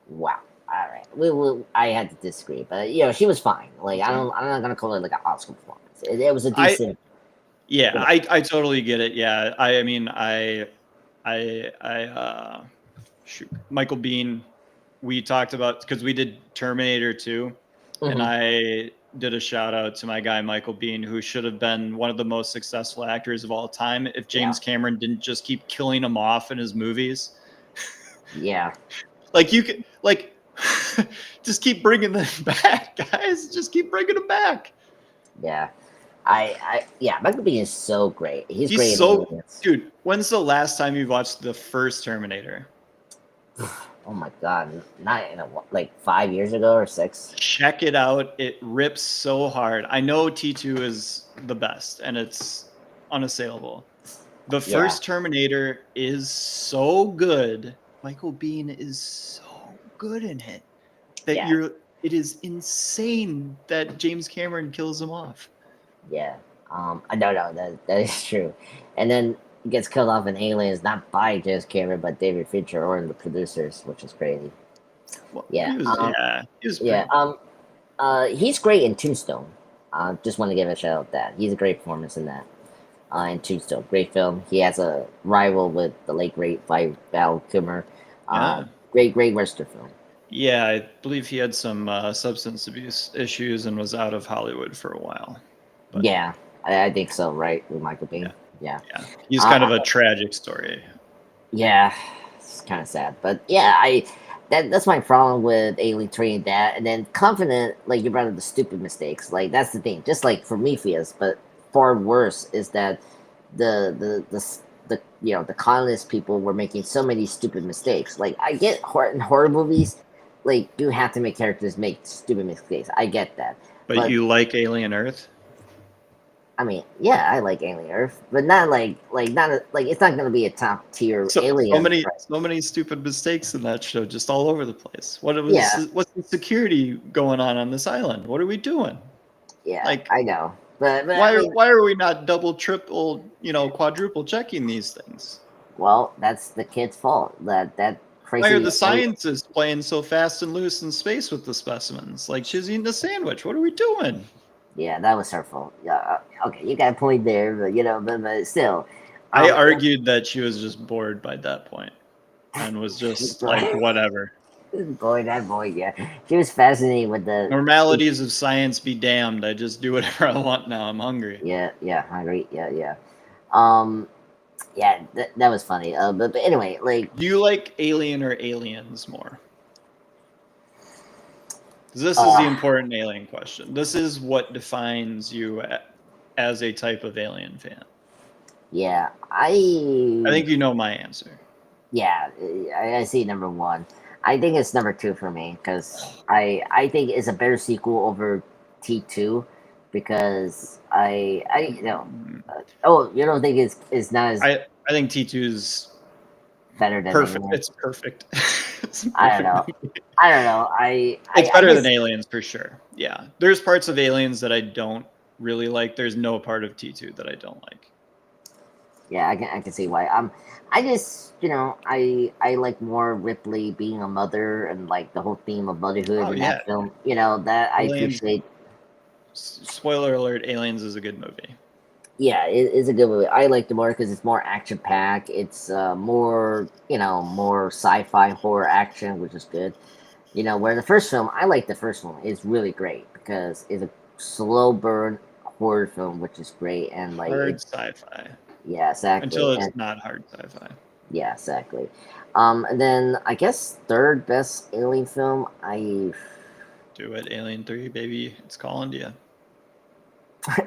Wow. All right, we will. I had to disagree, but she was fine. Like I'm not gonna call it like an Oscar performance. It was a I decent. Yeah, You know, I totally get it. Yeah, I mean, I shoot, Michael Bean. We talked about because we did Terminator 2, and mhm, I did a shout out to my guy Michael Bean, who should have been one of the most successful actors of all time if yeah, James Cameron didn't just keep killing him off in his movies. yeah, Like you could like just keep bringing them back, guys. Just keep bringing them back. yeah. Yeah, Michael Bean is so great. He's He's great in so Aliens. dude. When's the last time you watched the first Terminator? Oh my god, not like 5 years ago or 6. Check it out. It rips so hard. I know T2 is the best and it's unassailable. The Yeah, first Terminator is so good. Michael Bean is so good in it that yeah, it is insane that James Cameron kills him off. yeah. I don't know that is true. And then he gets killed off in Aliens, not by James Cameron, but David Fincher or the producers, which is crazy. Well, Yeah, he was yeah. pretty good. He's great in Tombstone. Just want to give a shout out that he's a great performance in that. In Tombstone, great film. He has a rival with the late great Val Kilmer. Yeah. Great western film. Yeah, I believe he had some substance abuse issues and was out of Hollywood for a while. But Yeah, I think so. Right, with Michael yeah, Biehn. Yeah, yeah. He's kind of a tragic story. yeah. It's kind of sad, but yeah, that's my problem with Alien 3 and that. And then Confident, like you brought up the stupid mistakes. Like that's the thing. Just like Prometheus, but far worse is that the colonist people were making so many stupid mistakes. Like I get in horror movies, like you have to make characters make stupid mistakes. I get that, But but you like Alien Earth? I mean, yeah, I like Alien Earth, but not like it's not gonna be a top tier So Alien. so many stupid mistakes in that show, just all over the place. Yeah, What's the security going on this island? What are we doing? yeah, Like I know, but I mean, why are we not double, triple, quadruple checking these things? well, that's the kid's fault. That Why are crazy. the scientists playing so fast and loose in space with the specimens? Like she's eating a sandwich. What are we doing? Yeah, that was her fault. Yeah, okay, you got a point there, but but still, I um, argued that she was just bored by that point and was just like, whatever. boy, that boy, yeah, she was fascinated with the. Normalities of science be damned. I just do whatever I want now. I'm hungry. Yeah, hungry, yeah. Um, yeah, that was funny. But anyway, like, Do you like Alien or Aliens more? 'Cause this is the uh, important alien question. This is what defines you as a type of alien fan. yeah, I think you know my answer. yeah, I see number one. I think it's number two for me because I think it's a better sequel over T2 because I you know Mm, oh you don't think it's not as I think T2 is better than perfect. Alien? It's perfect. It's a I don't perfect know. movie. I don't know. It's I better than just Aliens for sure. Yeah. There's parts of Aliens that I don't really like. There's no part of T2 that I don't like. yeah I can see why. I just I like more Ripley being a mother and like the whole theme of motherhood Oh in yeah. that film. You know that I Aliens, appreciate. spoiler alert, Aliens is a good movie. Yeah, it is a good movie. I like it more because it's more action packed. It's more more sci-fi horror action, which is good. Where the first film, I like the first one. It's really great because it's a slow burn horror film, which is great and like Hard it. sci-fi. Yeah, exactly, Until it's and not hard sci-fi. yeah, exactly. And then I guess third best alien film. I Do it, Alien 3, baby. It's calling to you.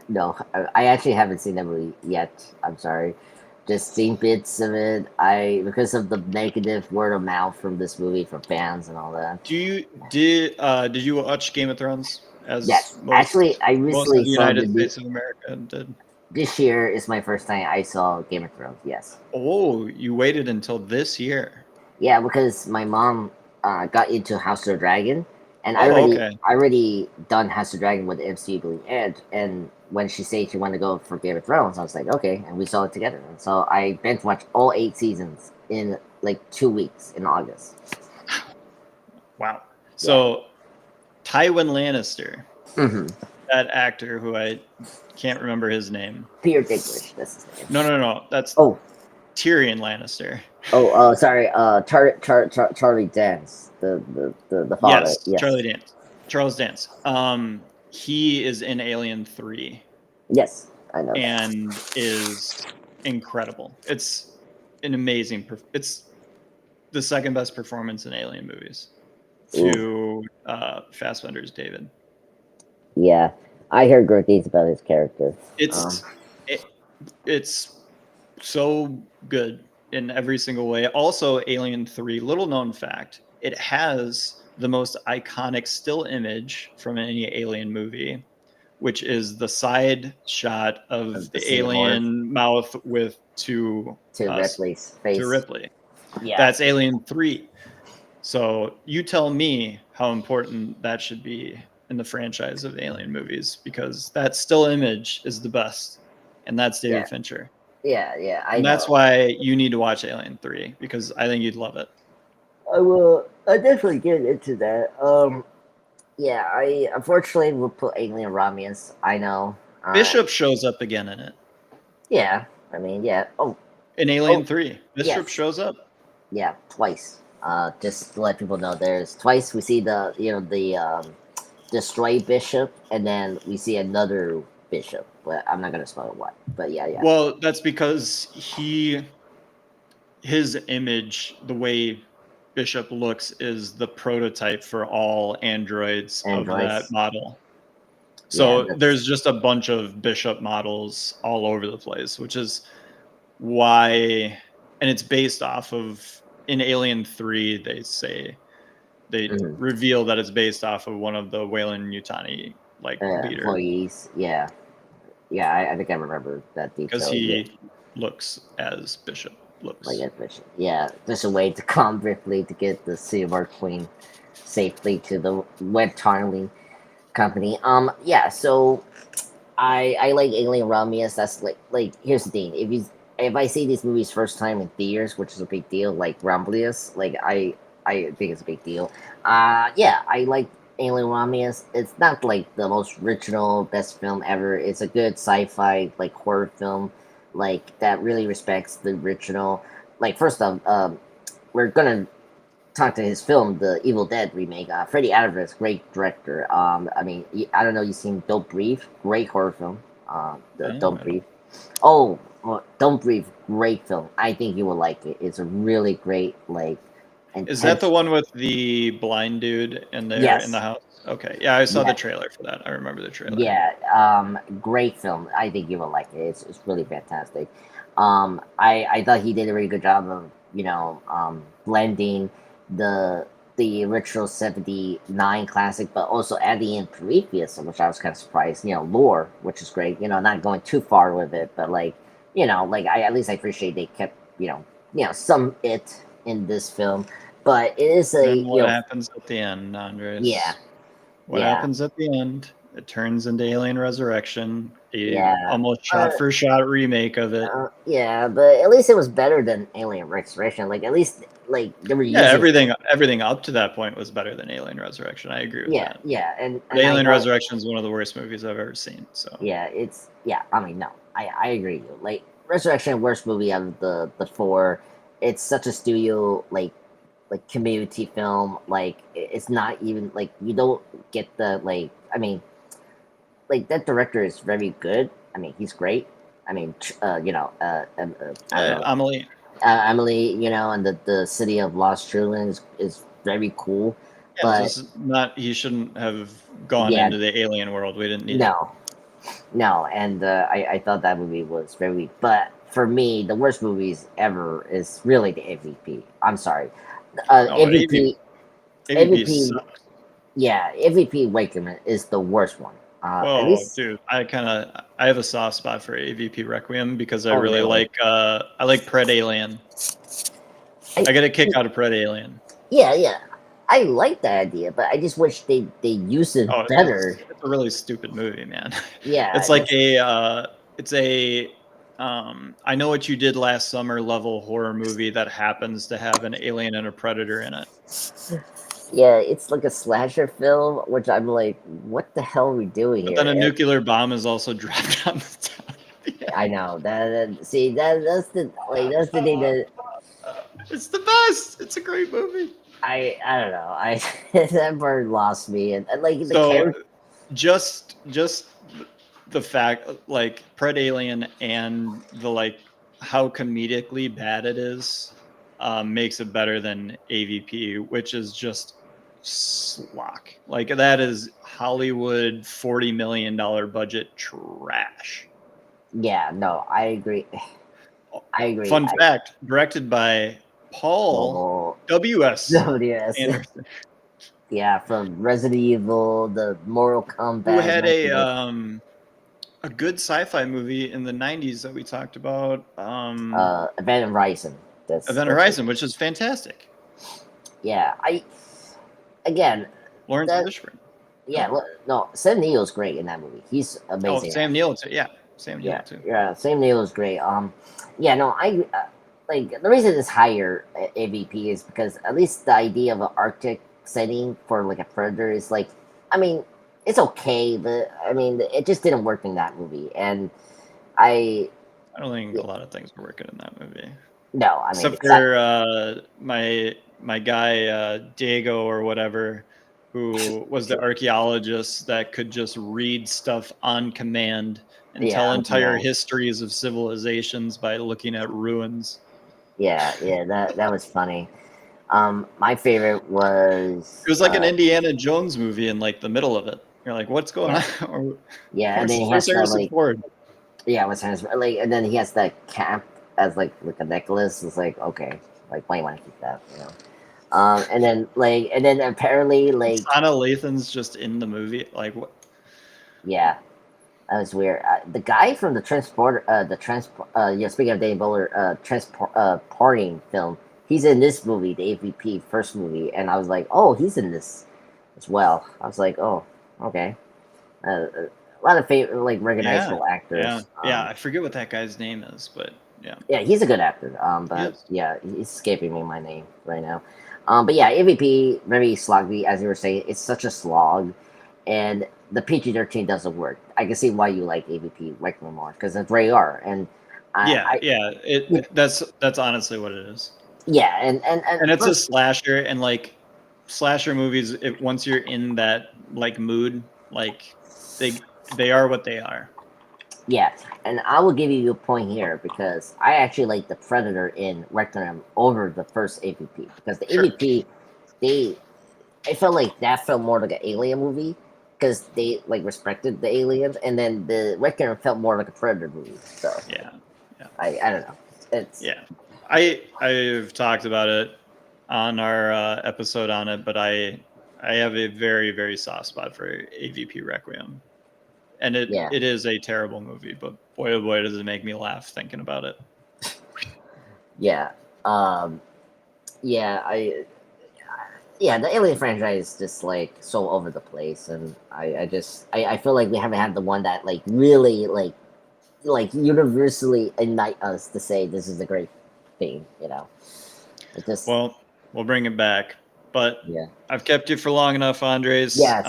no, I actually haven't seen that movie yet. I'm sorry. Just seen bits of it. I because of the negative word of mouth from this movie from fans and all that. Did you watch Game of Thrones as Yes, actually, most I most of recently the saw the United new. States of America did? This year is my first time I saw Game of Thrones. Yes, Oh, you waited until this year. yeah, because my mom got into House of the Dragon, and Oh, okay. I already done House of the Dragon with MCU Being Edge, and when she said she wanted to go for Game of Thrones, I was like, okay, and we saw it together. And so I binge watched all 8 seasons in like 2 weeks in August. Wow. Yeah. So Tywin Lannister, hmm that actor who I can't remember his name. Peter Dinklage, that's his name. No. That's Oh, Tyrion Lannister. sorry. Charlie Dance, the father. Yes, Yes, Charlie Dance. Charles Dance. He is in Alien 3 yes, I know that. and is incredible. It's an amazing it's the second best performance in Alien movies Ooh, to Fassbender's David. yeah, I heard great things about his character. Um, It's it, it's so good in every single way. Also, Alien 3, little known fact, it has the most iconic still image from any Alien movie, which is the side shot of the the Seymour alien mouth with to to us Ripley's to face. Ripley. Yeah, That's Alien 3. So you tell me how important that should be in the franchise of Alien movies because that still image is the best. And that's yeah, David Fincher. yeah. I And that's know. why you need to watch Alien 3 because I think you'd love it. I will. I definitely get into that. Yeah. I unfortunately will put Alien Romulus. I know. Bishop shows up again in it. Yeah. I mean, yeah. In Oh, Alien 3, Bishop yes. shows up. Yeah, twice. Just to let people know, there's twice we see the the destroy bishop, and then we see another bishop. But I'm not gonna spoil what. But yeah. Well, that's because his image, the way Bishop looks, is the prototype for all androids of that Androids. model. Yeah, So there's just a bunch of Bishop models all over the place, which is why, and it's based off of in Alien 3, they mhm. reveal that it's based off of one of the Weyland Yutani like leaders Employees. Yeah, I think I remember that because detail. Yeah, he looks as Bishop like looks. that bishop. Yeah, just a way to calm Ripley to get the Silver Queen safely to the web tunneling company. Yeah. So I like Alien Romulus. That's like here's the thing. If I see these movies first time in theaters, which is a big deal, like Romulus, like I think it's a big deal. Yeah, I like Alien Romulus. It's not like the most original best film ever. It's a good sci-fi like horror film, like that really respects the original. Like first off, we're gonna talk to his film, the Evil Dead remake. Freddie Alvarez, great director. I mean, I don't know, you seen Don't Breathe? Great horror film. The Oh, Don't Breathe. Oh, well, Don't Breathe, great film. I think you will like it. It's a really great, like, is that the intense. one with the blind dude in there in the Yes, house? Okay, yeah, I saw the yeah, trailer for that. I remember the trailer. yeah. Great film. I think you will like it. It's really fantastic. I thought he did a really good job of blending the the original '79 classic, but also adding in Prometheus, which I was kind of surprised. Lore, which is great. Not going too far with it, but like like I at least I appreciate they kept some it in this film, but it is a And what happens at the end, Andres? yeah, What yeah, happens at the end? It turns into Alien Resurrection, a yeah. almost shot-for-shot remake of it. Yeah, but at least it was better than Alien Resurrection. Like at least like they were Yeah, using everything up to that point was better than Alien Resurrection. I agree with that. yeah, But and I Alien know Resurrection is one of the worst movies I've ever seen. So yeah. I mean, no, I agree with you. Like Resurrection, worst movie out of the four. It's such a studio like community film. Like it's not even like you don't get the like. I mean, like that director is very good. I mean, he's great. I mean, I don't know. Amelie, Emily, and the city of Lost Children is very cool. yeah, But just not. He shouldn't have gone yeah, into the alien world. We didn't need it. no, and I thought that movie was very weak. But for me, the worst movies ever is really the MVP. I'm sorry, No, MVP, AVP MVP, sucks. yeah, MVP Wakeman is the worst one. At Oh, least, dude, I have a soft spot for AVP Requiem because I oh really really? I like Pred Alien. I get a kick out of Pred Alien. Yeah. I like that idea, but I just wish they used it Oh, better. it's a really stupid movie, man. Yeah, It's like it's a I Know What You Did Last Summer level horror movie that happens to have an alien and a predator in it. yeah, it's like a slasher film, which I'm like, what the hell are we doing But here? then a nuclear bomb is also dropped on the town. I know see that's the thing that It's the best. It's a great movie. I don't know. That bird lost me, and like the So character. just the fact like Pred Alien and the like how comedically bad it is makes it better than AVP, which is just slock. Like that is Hollywood $40 million budget trash. Yeah, no, I agree. I agree. Fun fact, directed by Paul Oh, W.S. yes. Anderson, Yeah, from Resident Evil, the Mortal Kombat. who had a good sci-fi movie in the 90s that we talked about. Event Horizon. Event Horizon, which is fantastic. Yeah, again. Lawrence Fishburne. Yeah, no, Sam Neill's great in that movie. He's amazing. Oh, Sam Neill too. Yeah, Sam Neill too. Yeah, Sam Neill is great. Yeah, no, I like the reason it's higher AVP is because at least the idea of an Arctic setting for like a predator is like, I mean, it's okay, but I mean, it just didn't work in that movie, and I don't think a lot of things were working in that movie. No, I mean, except for my guy Diego or whatever, who was the archaeologist that could just read stuff on command and tell entire histories of civilizations by looking at ruins. Yeah, that was funny. My favorite was it was like an Indiana Jones movie in like the middle of it. You're like, what's going on? Yeah, and then he has that, like, yeah, what's like, and then he has that cap as like a necklace. It's like, okay, like why you want to keep that, and then apparently like Sana Lathan's just in the movie, like what? Yeah, that was weird. The guy from the speaking of Dave Bowler, transporting film, he's in this movie, the AVP first movie, and I was like, oh, he's in this as well. I was like, oh, okay. A lot of like recognizable actors. Yeah, I forget what that guy's name is, but yeah. Yeah, he's a good actor. But yeah, he's escaping me my name right now. But yeah, AVP very sloggy, as you were saying. It's such a slog, and the PG-13 doesn't work. I can see why you like AVP Wakeman more because it's Ray R. And that's honestly what it is. Yeah, and it's a slasher, and like slasher movies, once you're in that like mood, like they are what they are. Yeah, and I will give you a point here because I actually like the Predator in Requiem over the first AVP because the AVP, I felt like that felt more like an alien movie because they like respected the aliens, and then the Requiem felt more like a Predator movie. So yeah. I don't know. It's I've talked about it on our episode on it, but I have a very, very soft spot for AVP Requiem, and it Yeah. is a terrible movie, but boy, oh boy, does it make me laugh thinking about it. Yeah. Yeah, the Alien franchise is just like so over the place, and I feel like we haven't had the one that like really like universally ignite us to say this is a great thing. You know, it just Well, we'll bring it back, but yeah. I've kept you for long enough, Andres. Yeah,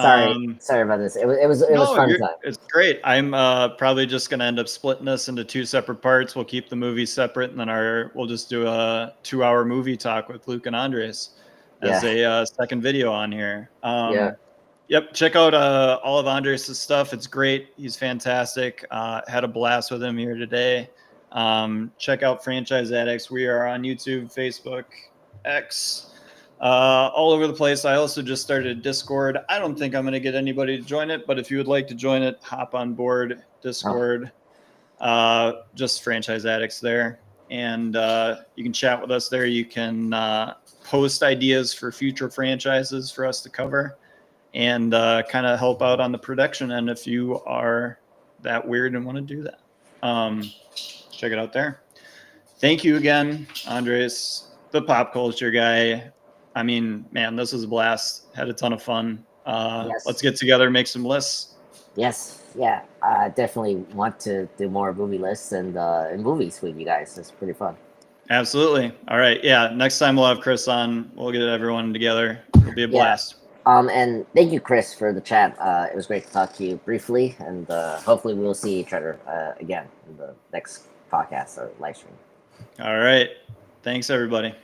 sorry about this. It was No, fun time. it's great. I'm probably just going to end up splitting this into 2 separate parts. We'll keep the movie separate, and then we'll just do a 2-hour movie talk with Luke and Andres as Yeah. a second video on here. Yeah. Yep, check out all of Andres' stuff. It's great. He's fantastic. Had a blast with him here today. Check out Franchise Addicts. We are on YouTube, Facebook, X, all over the place. I also just started a Discord. I don't think I'm going to get anybody to join it, but if you would like to join it, hop on board Discord. Just Franchise Addicts there. And you can chat with us there. You can post ideas for future franchises for us to cover, and kind of help out on the production end if you are that weird and want to do that. Check it out there. Thank you again, Andres, the pop culture guy. I mean, man, this was a blast. Had a ton of fun. Yes. Let's get together, make some lists. Yes. Yeah. I definitely want to do more movie lists and movies with you guys. It's pretty fun. Absolutely. All right. Yeah. Next time we'll have Chris on. We'll get everyone together. It'll be a blast. And thank you, Chris, for the chat. It was great to talk to you briefly, and hopefully we will see each other again in the next podcast or live stream. All right. Thanks, everybody.